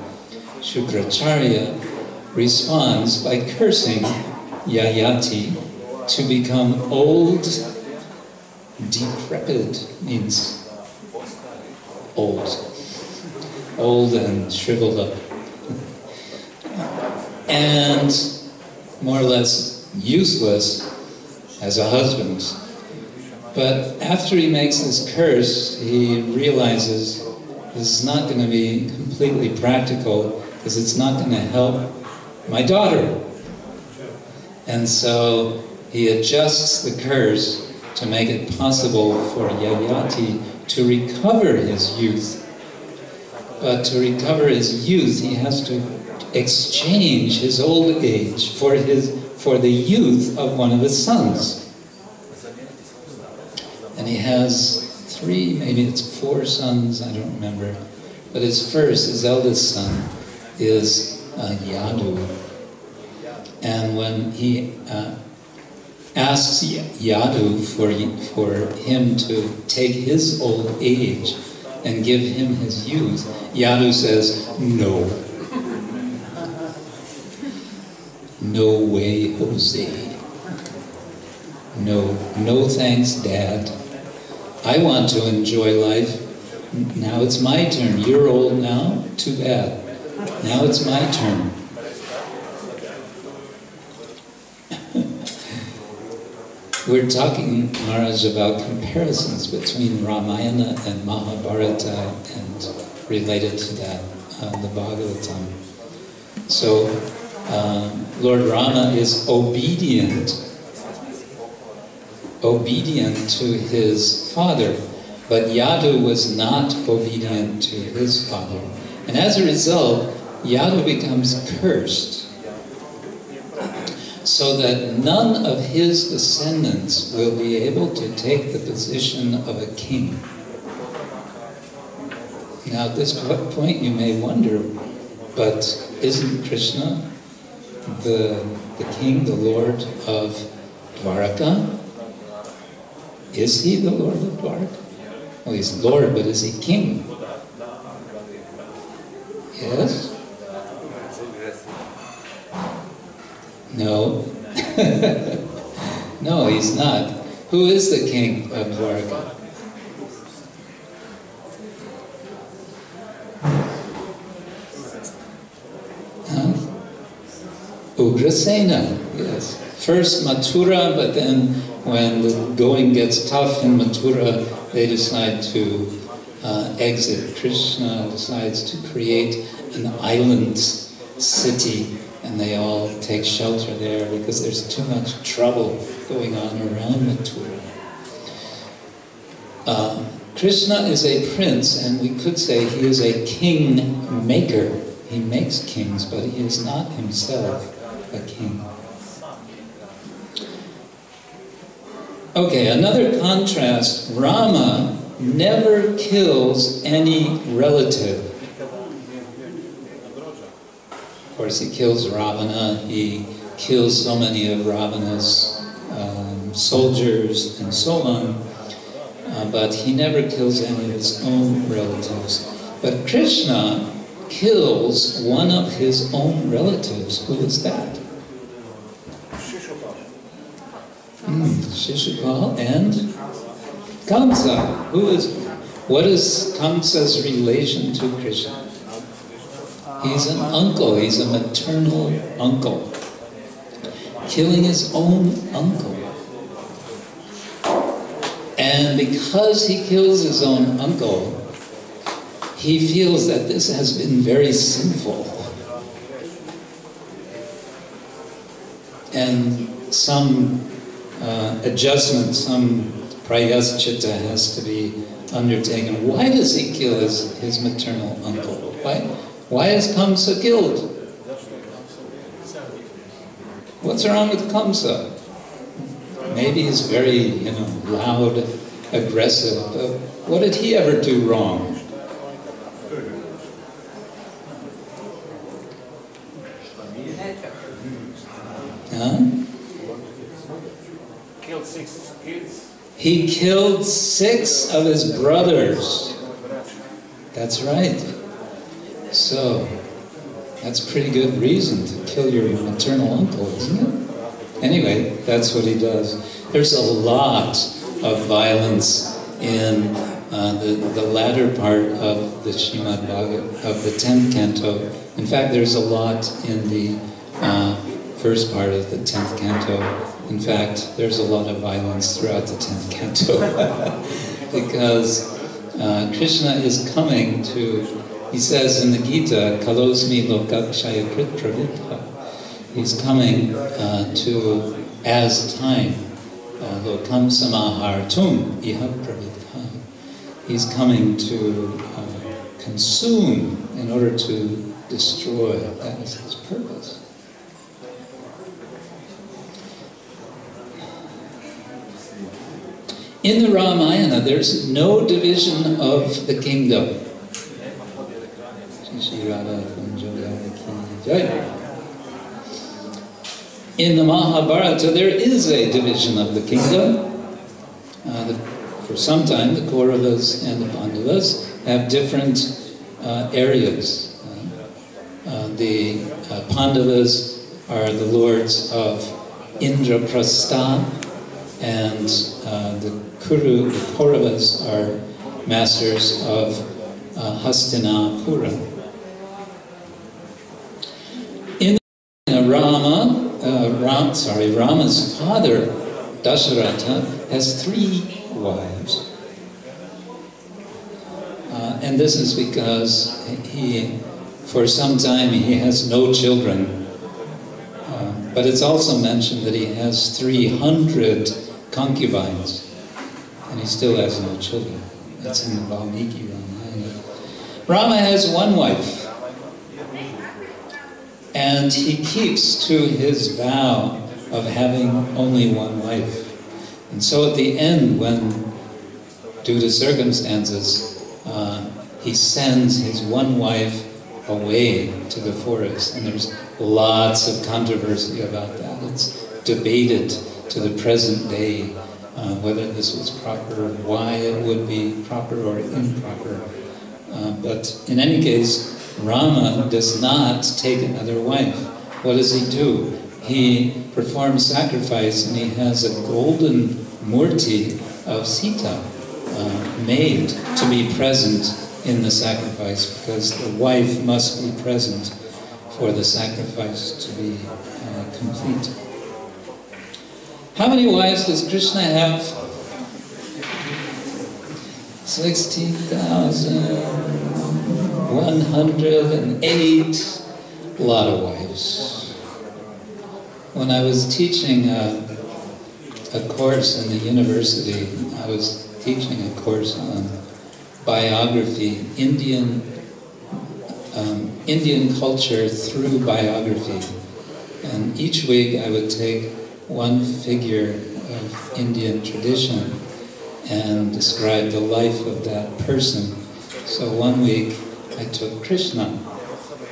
Shukracharya responds by cursing Yayati to become old, decrepit means old and shriveled up, and more or less useless as a husband. But after he makes this curse, he realizes this is not going to be completely practical, because it's not going to help my daughter. And so he adjusts the curse to make it possible for Yayati to recover his youth. But to recover his youth, he has to exchange his old age for the youth of one of his sons. And he has 3, maybe it's 4 sons, I don't remember. But his eldest son, is Yadu. And when he asks Yadu for him to take his old age and give him his youth, Yadu says, no. No way, Jose. No thanks, Dad. I want to enjoy life. Now it's my turn. You're old now? Too bad. Now it's my turn. We're talking, Maharaj, about comparisons between Ramayana and Mahabharata and related to that, the Bhagavatam. So Lord Rama is obedient to his father, but Yadu was not obedient to his father. And as a result, Yadu becomes cursed, so that none of his descendants will be able to take the position of a king. Now at this point you may wonder, but isn't Krishna the king, the Lord of Dwaraka? Is he the Lord of Dwaraka? Well, he's Lord, but is he king? Yes? No. No, he's not. Who is the king of Dwaraka? Ugrasena, yes. First Mathura, but then when the going gets tough in Mathura, they decide to exit. Krishna decides to create an island city, and they all take shelter there because there's too much trouble going on around Mathura. Krishna is a prince, and we could say he is a king maker. He makes kings, but he is not himself a king. Okay, another contrast. Rama never kills any relative. Of course, he kills Ravana. He kills so many of Ravana's soldiers and so on. But he never kills any of his own relatives. But Krishna kills one of his own relatives. Who is that? Shishupal and Kamsa. What is Kamsa's relation to Krishna? He's an uncle, he's a maternal uncle. Killing his own uncle. And because he kills his own uncle, he feels that this has been very sinful. And some adjustment, some prayaschita has to be undertaken. Why does he kill his maternal uncle? Why is Kamsa killed? What's wrong with Kamsa? Maybe he's very, loud, aggressive, but what did he ever do wrong? Huh? Killed 6 kids. He killed 6 of his brothers. That's right. So, that's a pretty good reason to kill your maternal uncle, isn't it? Anyway, that's what he does. There's a lot of violence in the latter part of the Srimad Bhagavatam, of the 10th canto. In fact, there's a lot in the first part of the 10th canto. In fact, there's a lot of violence throughout the 10th canto. Because Krishna is coming to, he says in the Gita, Kalosmi lokakshaya krit pravitha. He's coming to, as time, lokam samahartum iha pravitha. He's coming to consume in order to destroy. That is his purpose. In the Ramayana, there's no division of the kingdom. In the Mahabharata, there is a division of the kingdom. For some time, the Kauravas and the Pandavas have different areas. The Pandavas are the lords of Indraprastha, and the Kauravas are masters of Hastinapura. In Rama's father, Dasharatha, has 3 wives. And this is because for some time he has no children. But it's also mentioned that he has 300 concubines, and he still has no children. That's in the Valmiki Ramayana. Rama has one wife, and he keeps to his vow of having only one wife. And so at the end, when, due to circumstances, he sends his one wife away to the forest, and there's lots of controversy about that. It's debated to the present day whether this was proper, why it would be proper or improper. But in any case, Rama does not take another wife. What does he do? He performs sacrifice, and he has a golden murti of Sita made to be present in the sacrifice, because the wife must be present for the sacrifice to be complete. How many wives does Krishna have? 16,108. A lot of wives. When I was teaching a course in the university, I was teaching a course on biography, Indian culture through biography. And each week I would take one figure of Indian tradition and describe the life of that person. So one week I took Krishna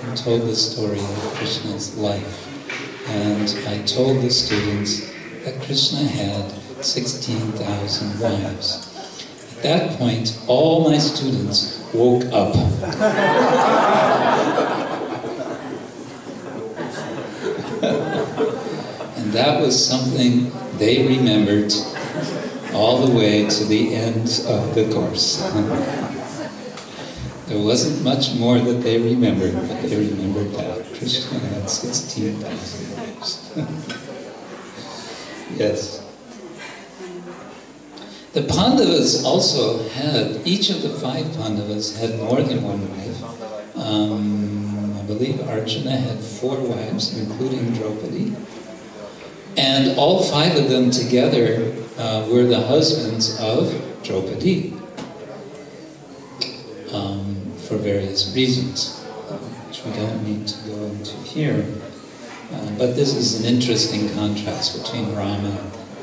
and told the story of Krishna's life. And I told the students that Krishna had 16,000 wives. At that point, all my students woke up. And that was something they remembered all the way to the end of the course. There wasn't much more that they remembered, but they remembered that Krishna had 16,000 wives. Yes. The Pandavas also had, each of the 5 Pandavas had more than one wife. I believe Arjuna had 4 wives, including Draupadi. And all 5 of them together were the husbands of Draupadi, for various reasons, which we don't need to go into here. But this is an interesting contrast between Rama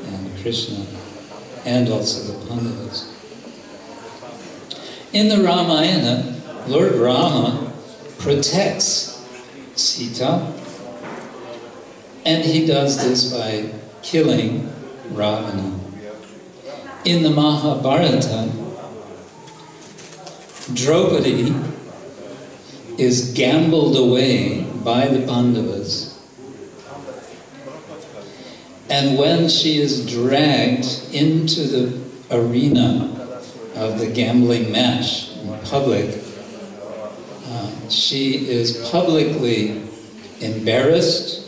and Krishna, and also the Pandavas. In the Ramayana, Lord Rama protects Sita, and he does this by killing Ravana. In the Mahabharata, Draupadi is gambled away by the Pandavas, and when she is dragged into the arena of the gambling match in public, she is publicly embarrassed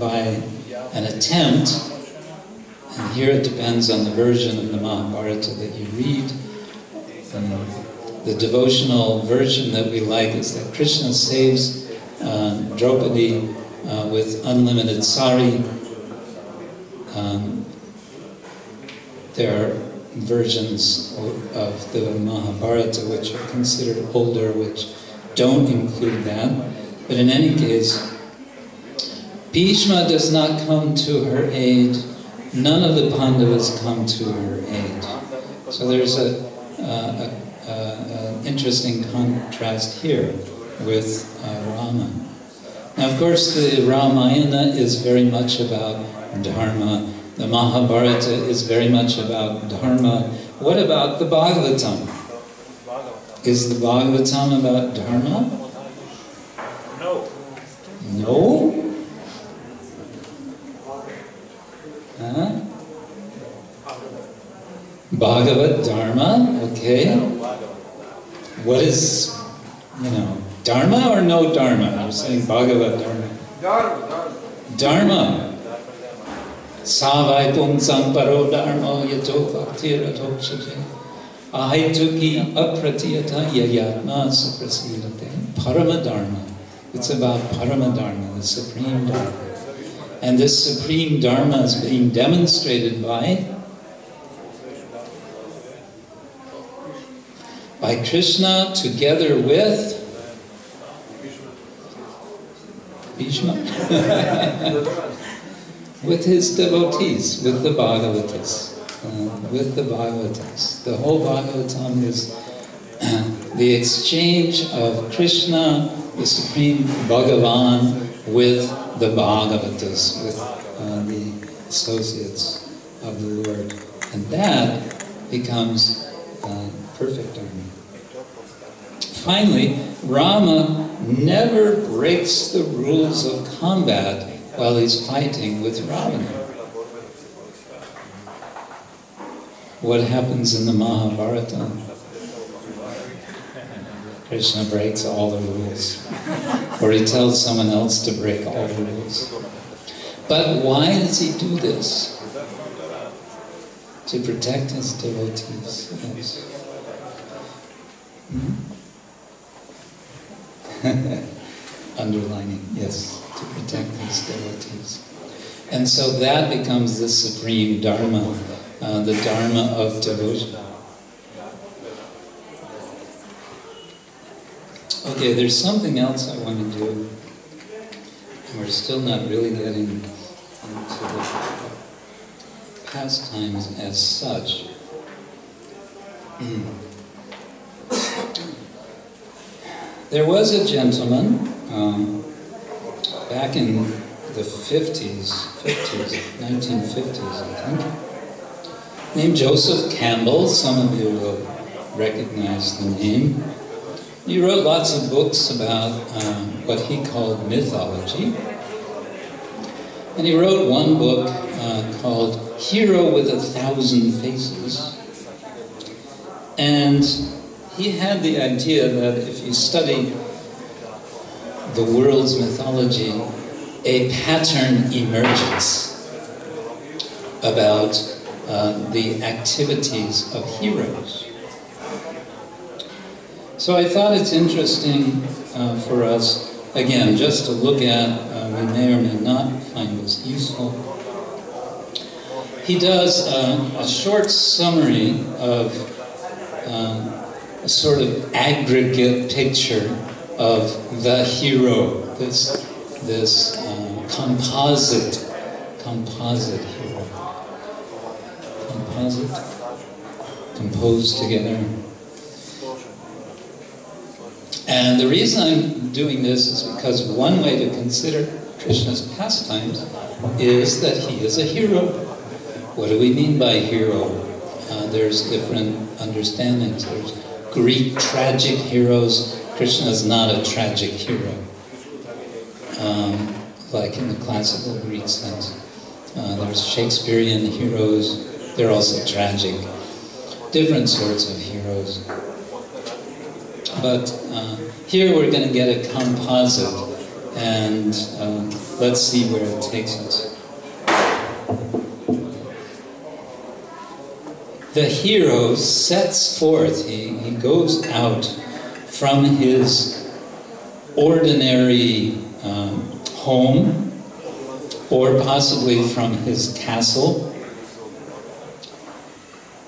by an attempt, and here it depends on the version of the Mahabharata that you read. The devotional version that we like is that Krishna saves Draupadi with unlimited sari. There are versions of the Mahabharata which are considered older, which don't include that. But in any case, Bhishma does not come to her aid. None of the Pandavas come to her aid. So there's an interesting contrast here with Rama. Now, of course, the Ramayana is very much about Dharma. The Mahabharata is very much about Dharma. What about the Bhagavatam? Is the Bhagavatam about Dharma? No. No? Huh? Bhagavat Dharma? Okay. What is, Dharma or no Dharma? You're saying Bhagavat Dharma. Dharma. Savai pungsam paro dharma yato bhaktir atokshate. Ahaituki apratiyata yayatma suprasidate. Parama Dharma. It's about Parama Dharma, the supreme Dharma. And this supreme dharma is being demonstrated by Krishna together with Bhishma, with his devotees, with the Bhagavatas. The whole Bhagavatam is the exchange of Krishna, the Supreme Bhagavan, with the Bhagavatas, with the associates of the Lord. And that becomes perfect dharma. Finally, Rama never breaks the rules of combat while he's fighting with Ravana. What happens in the Mahabharata? Krishna breaks all the rules. Or he tells someone else to break all the rules. But why does he do this? To protect his devotees. Yes. Underlining, yes, to protect his devotees. And so that becomes the supreme dharma, the dharma of devotion. Okay, there's something else I want to do. And we're still not really getting into the pastimes as such. There was a gentleman back in the 1950s, I think, named Joseph Campbell. Some of you will recognize the name. He wrote lots of books about what he called mythology. And he wrote one book called Hero with a Thousand Faces. And he had the idea that if you study the world's mythology, a pattern emerges about the activities of heroes. So I thought it's interesting for us, again, just to look at, we may or may not find this useful. He does a short summary of a sort of aggregate picture of the hero, this composite hero. Composite? Composed together. And the reason I'm doing this is because one way to consider Krishna's pastimes is that he is a hero. What do we mean by hero? There's different understandings. There's Greek tragic heroes. Krishna is not a tragic hero, like in the classical Greek sense. There's Shakespearean heroes. They're also tragic. Different sorts of heroes. But here we're going to get a composite, and let's see where it takes us. The hero sets forth, he goes out from his ordinary home, or possibly from his castle.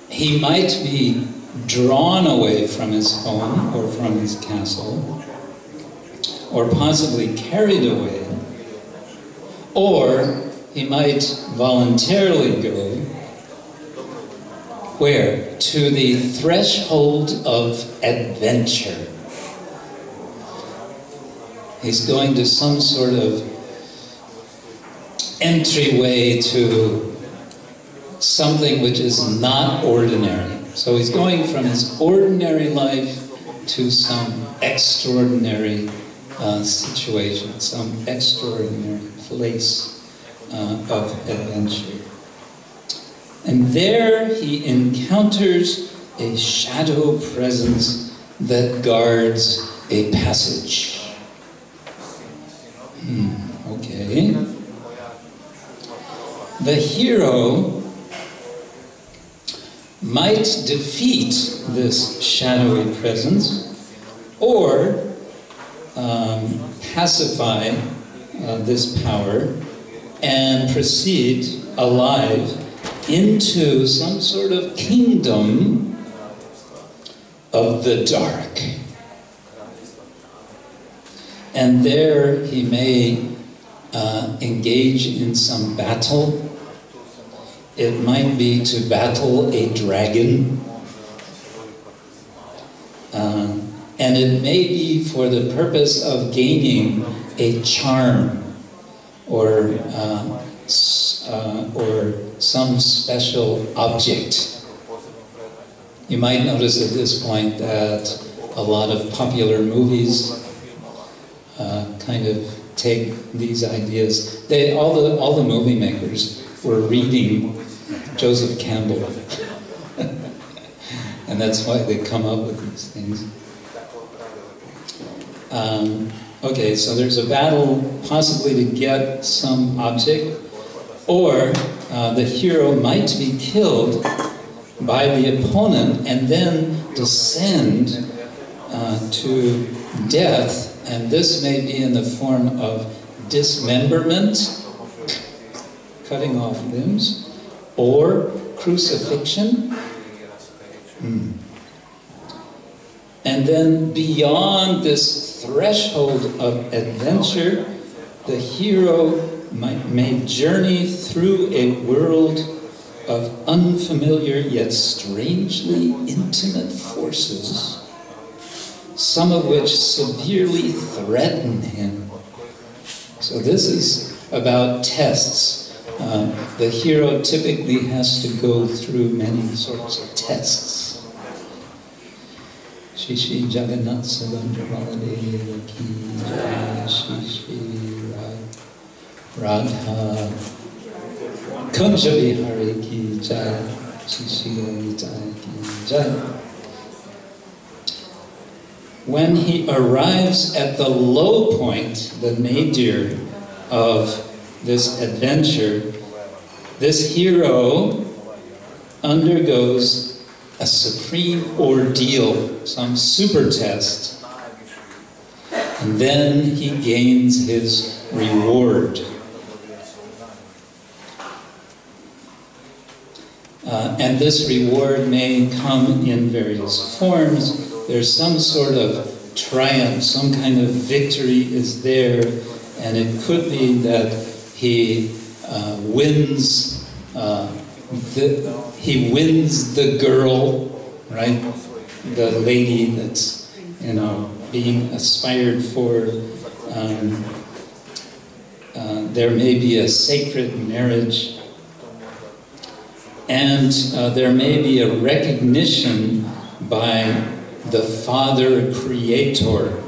He might be drawn away from his home or from his castle, or possibly carried away, or he might voluntarily go where? To the threshold of adventure. He's going to some sort of entryway to something which is not ordinary. So he's going from his ordinary life to some extraordinary situation, some extraordinary place of adventure. And there he encounters a shadow presence that guards a passage. Okay. The hero might defeat this shadowy presence, or pacify this power and proceed alive into some sort of kingdom of the dark. And there he may engage in some battle. It might be to battle a dragon. And it may be for the purpose of gaining a charm or some special object. You might notice at this point that a lot of popular movies kind of take these ideas. All the movie makers were reading Joseph Campbell, and that's why they come up with these things. Okay, so there's a battle possibly to get some object, or the hero might be killed by the opponent and then descend to death, and this may be in the form of dismemberment, cutting off limbs, or crucifixion. And then beyond this threshold of adventure, the hero may journey through a world of unfamiliar yet strangely intimate forces, some of which severely threaten him. So this is about tests. The hero typically has to go through many sorts of tests. Shri Shri Jagannath Subhadra Ki Jai, Shri Shri Radha Kunja Vihari Ki Jai, Shri Shri Jai Ki Jai. When he arrives at the low point, the nadir of this adventure, this hero undergoes a supreme ordeal, some super test, and then he gains his reward. And this reward may come in various forms. There's some sort of triumph, some kind of victory is there, and it could be that he wins the girl, right? The lady that's, being aspired for. There may be a sacred marriage, and there may be a recognition by the Father Creator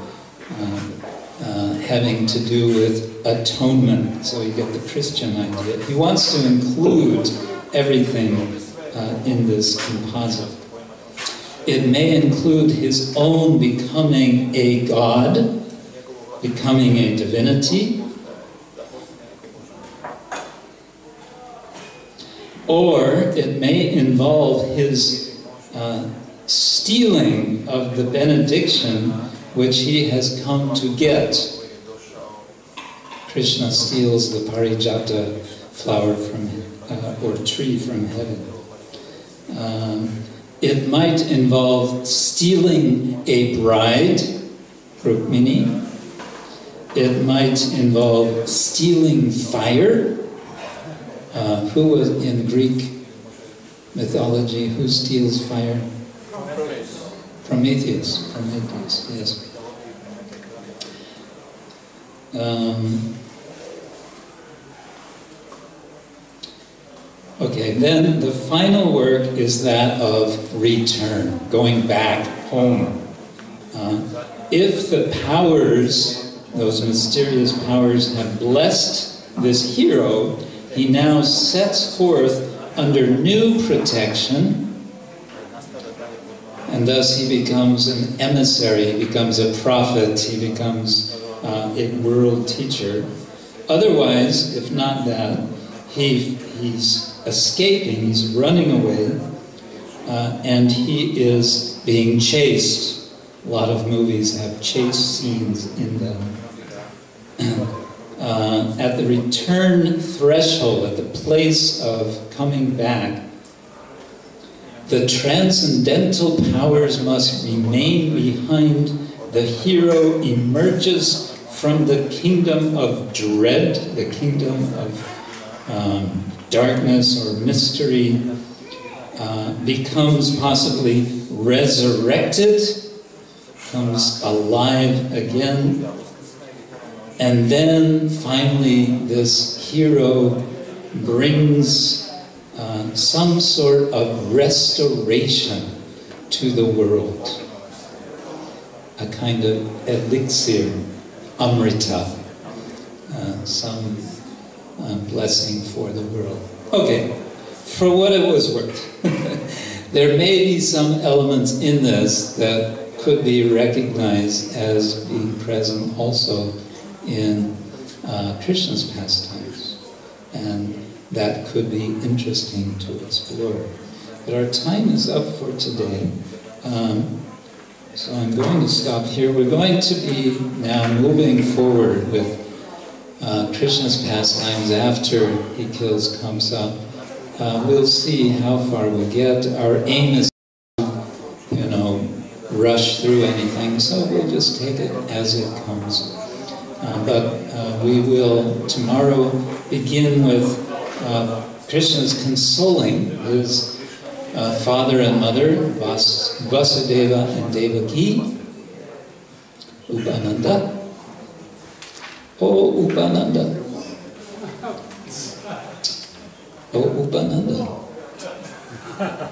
having to do with atonement. So you get the Christian idea. He wants to include everything in this composite. It may include his own becoming a god, becoming a divinity, or it may involve his stealing of the benediction which he has come to get. Krishna steals the parijata flower from or tree from heaven. It might involve stealing a bride, Rukmini. It might involve stealing fire. Who was in Greek mythology? Who steals fire? Prometheus. Prometheus, yes. Okay, then the final work is that of return, going back home. If the powers, those mysterious powers, have blessed this hero, he now sets forth under new protection, and thus he becomes an emissary, he becomes a prophet, he becomes a world teacher. Otherwise, if not that, he's escaping, he's running away, and he is being chased. A lot of movies have chase scenes in them. at the return threshold, at the place of coming back, the transcendental powers must remain behind. The hero emerges from the kingdom of dread, the kingdom of darkness or mystery, becomes possibly resurrected, comes alive again, and then finally this hero brings some sort of restoration to the world, a kind of elixir, amrita, some blessing for the world. Okay, for what it was worth, there may be some elements in this that could be recognized as being present also in Krishna's pastimes, and that could be interesting to explore. But our time is up for today, so I'm going to stop here. We're going to be now moving forward with Krishna's pastimes after he kills Kamsa. We'll see how far we get. Our aim is to, rush through anything, so we'll just take it as it comes. But we will tomorrow begin with Krishna's consoling his father and mother, Vasudeva and Devaki, Upananda. Oh, Upananda. Oh, Upananda.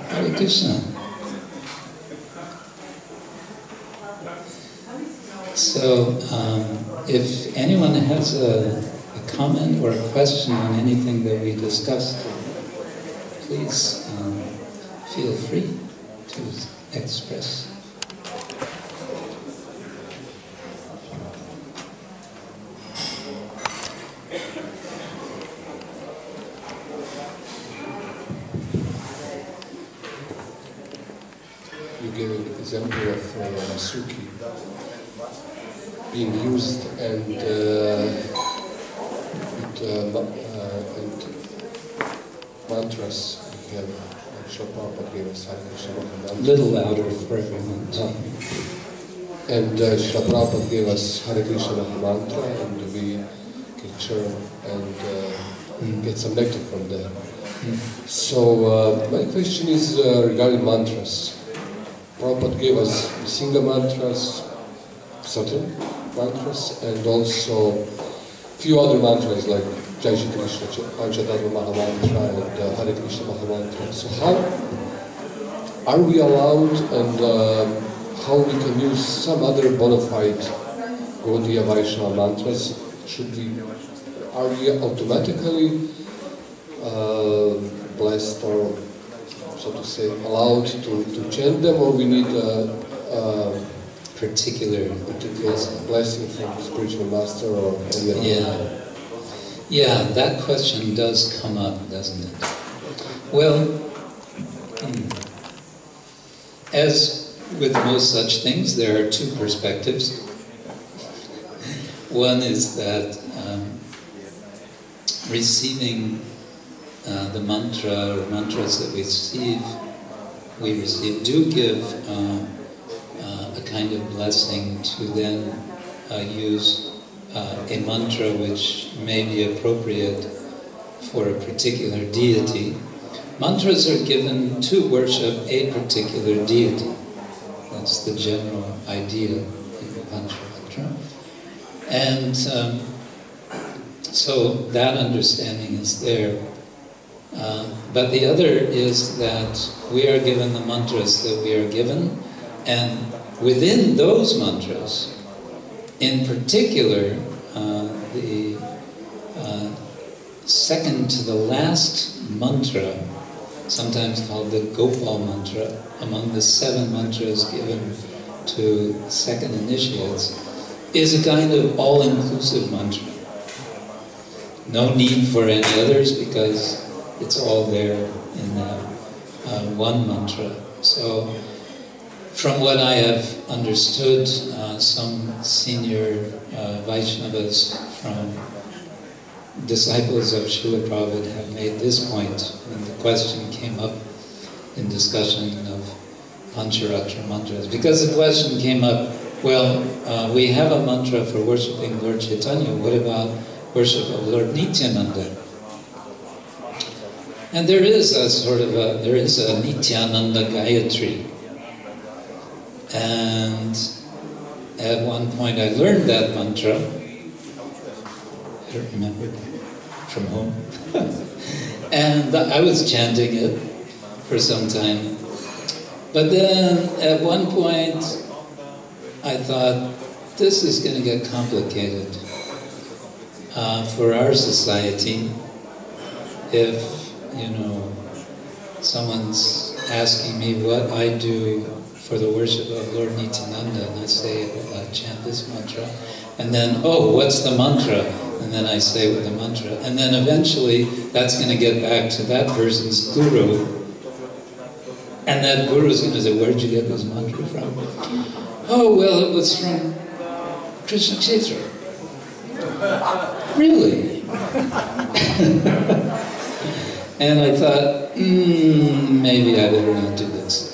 Hare Krishna. So, if anyone has a comment or a question on anything that we discussed, please feel free to express. You gave an example of Suki being used and mantras. We have Srila Prabhupada gave us Hare Krishna Mahamanta. Little louder for everyone. And Srila Prabhupada gave us Hare Krishna Mahamanta, and we can churn and get some nectar from there. So my question is regarding mantras. Prabhupada gave us Singa mantras, certain mantras, and also few other mantras like Jai Shri Krishna, Untitled Mahamantra, and Hare Krishna Mahamantra. So how are we allowed, and how we can use some other bona fide Gaudiya Vaishnava mantras? Are we automatically blessed, or so to say, allowed to chant them, or we need particular blessing from the spiritual master or any other? Yeah, that question does come up, doesn't it? Well, as with most such things, there are two perspectives. One is that receiving the mantra or mantras that we receive do give a kind of blessing to then use a mantra which may be appropriate for a particular deity. Mantras are given to worship a particular deity. That's the general idea in the Panchamantra. And so that understanding is there. But the other is that we are given the mantras that we are given, and within those mantras, in particular, the second to the last mantra, sometimes called the Gopal Mantra, among the 7 mantras given to second initiates, is a kind of all-inclusive mantra. No need for any others because it's all there in that one mantra. So, from what I have understood, some senior Vaishnavas from disciples of Srila Prabhupada have made this point when the question came up in discussion of Pancharatra mantras. Because the question came up, well, we have a mantra for worshipping Lord Chaitanya, what about worship of Lord Nityananda? And there is a Nityananda Gayatri. And at one point I learned that mantra. I don't remember from whom. And I was chanting it for some time. But then at one point I thought, this is going to get complicated for our society if, someone's asking me what I do for the worship of Lord Nityananda, and I say, well, I chant this mantra, and then, oh, what's the mantra? And then I say with the mantra, and then eventually that's going to get back to that person's guru, and that guru is going to say, where'd you get this mantra from? Oh, well, it was from Krishna Kshetra. Really? And I thought, maybe I better not do this.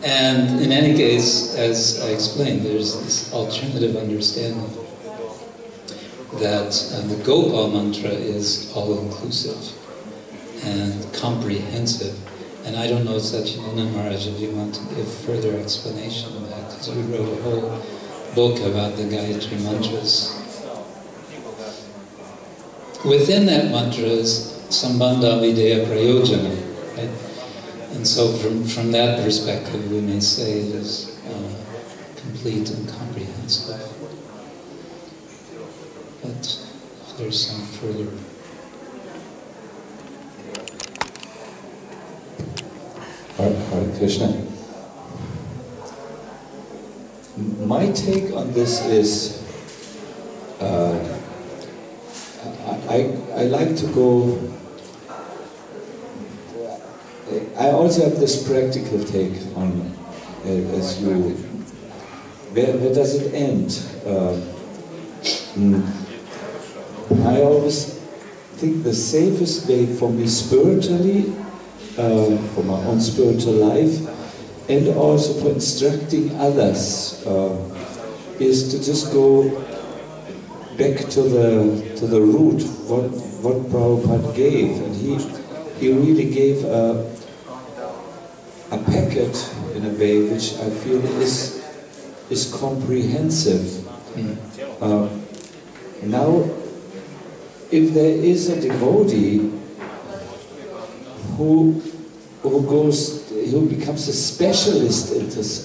And in any case, as I explained, there's this alternative understanding that the Gopal Mantra is all-inclusive and comprehensive. And I don't know, Satchidananda Maharaj, if you want to give further explanation of that, because we wrote a whole book about the Gayatri Mantras. Within that mantra is Sambandha Videya Prayojana, right? And so from that perspective, we may say it is complete and comprehensive. But if there's some further... Hare Krishna. My take on this is, I like to go. I also have this practical take on, as you. Where does it end? I always think the safest way for me spiritually, for my own spiritual life, and also for instructing others, is to just go back to the root, what Prabhupada gave, and he really gave a packet in a way which I feel is comprehensive. Now, if there is a devotee who becomes a specialist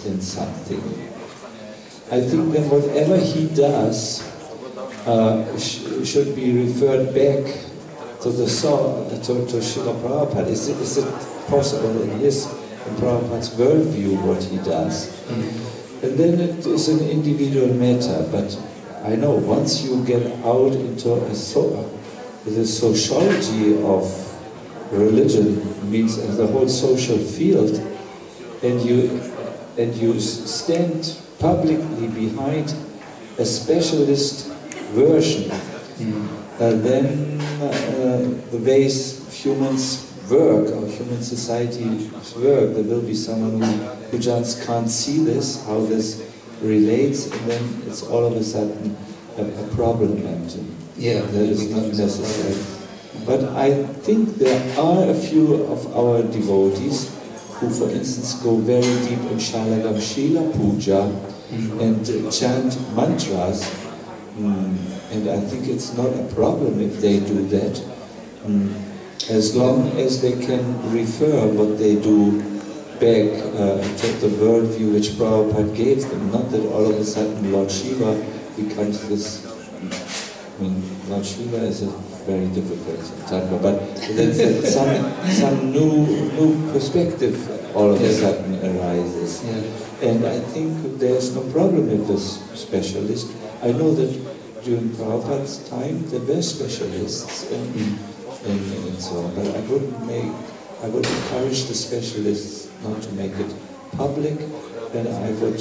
in something, I think that whatever he does should be referred back to the soul, to Srila Prabhupada. Is it possible in Prabhupada's worldview what he does? And then it is an individual matter, but I know once you get out into the sociology of religion, means the whole social field, and you stand publicly behind a specialist version, then the ways humans work, or human society work, there will be someone who just can't see this, how this relates, and then it's all of a sudden a problem, and that is not necessary. But I think there are a few of our devotees who, for instance, go very deep in Shalagam Shila Puja and chant mantras, and I think it's not a problem if they do that, as long as they can refer what they do back to the worldview which Prabhupada gave them. Not that all of a sudden Lord Shiva becomes this. Lord Shiva is a very difficult type, but that some new perspective all of a sudden arises. And I think there's no problem with this specialist. I know that during Prabhupada's time there were specialists and so on, but I would encourage the specialists not to make it public, and I would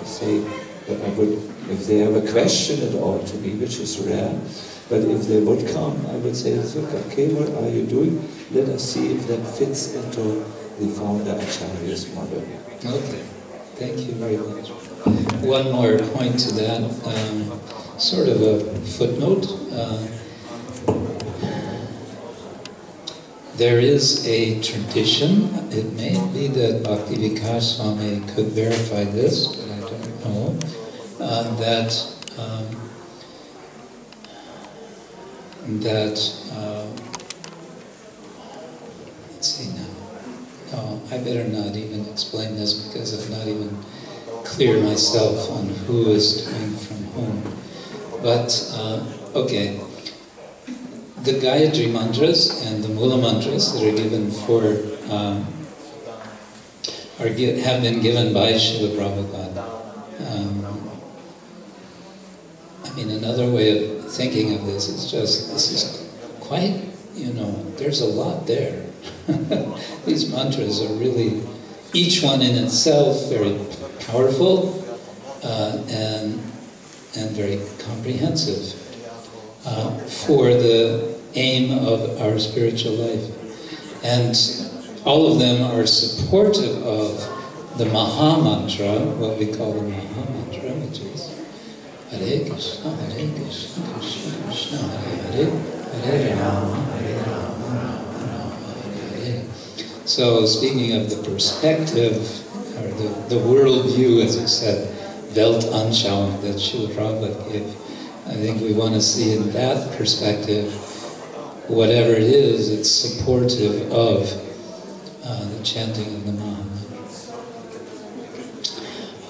say if they have a question at all to me, which is rare, but if they would come, I would say, look, okay, what are you doing? Let us see if that fits into the founder Acharya's model. Okay, thank you very much. One more point to that, sort of a footnote. There is a tradition, it may be that Bhakti Swami could verify this, but I don't know, let's see now. No, I better not even explain this because I'm not even clear myself on who is doing from whom. But, okay. The Gayatri mantras and the Mula mantras that are given for, have been given by Srila Prabhupada. I mean, another way of thinking of this is just, this is quite, there's a lot there. These mantras are really, each one in itself, very powerful and very comprehensive for the aim of our spiritual life. And all of them are supportive of the Maha Mantra, what we call the Maha Mantra, which is Hare Krishna, Krishna Krishna, Hare Hare, Hare Rama, Rama Rama, Hare. So speaking of the perspective, or the worldview, as you said, Weltanschauung that Srila Prabhupada gave, I think we want to see in that perspective, whatever it is, it's supportive of the chanting of the Maha Mantra.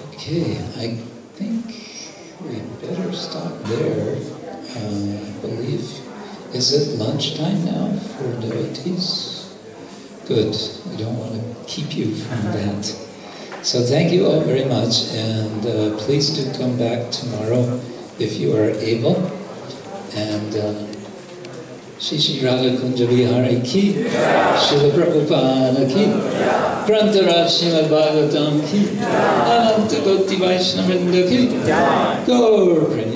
Okay, I think we better stop there. I believe, is it lunchtime now for devotees? Good, we don't want to keep you from that. So thank you all very much, and please do come back tomorrow if you are able. And Shri Radha Kunja Vihari ki, Srila Prabhupada ki, Grantaraj Srimad Bhagavatam ki, Ananta Koti Vaishnavrinda ki, Gaur Prema.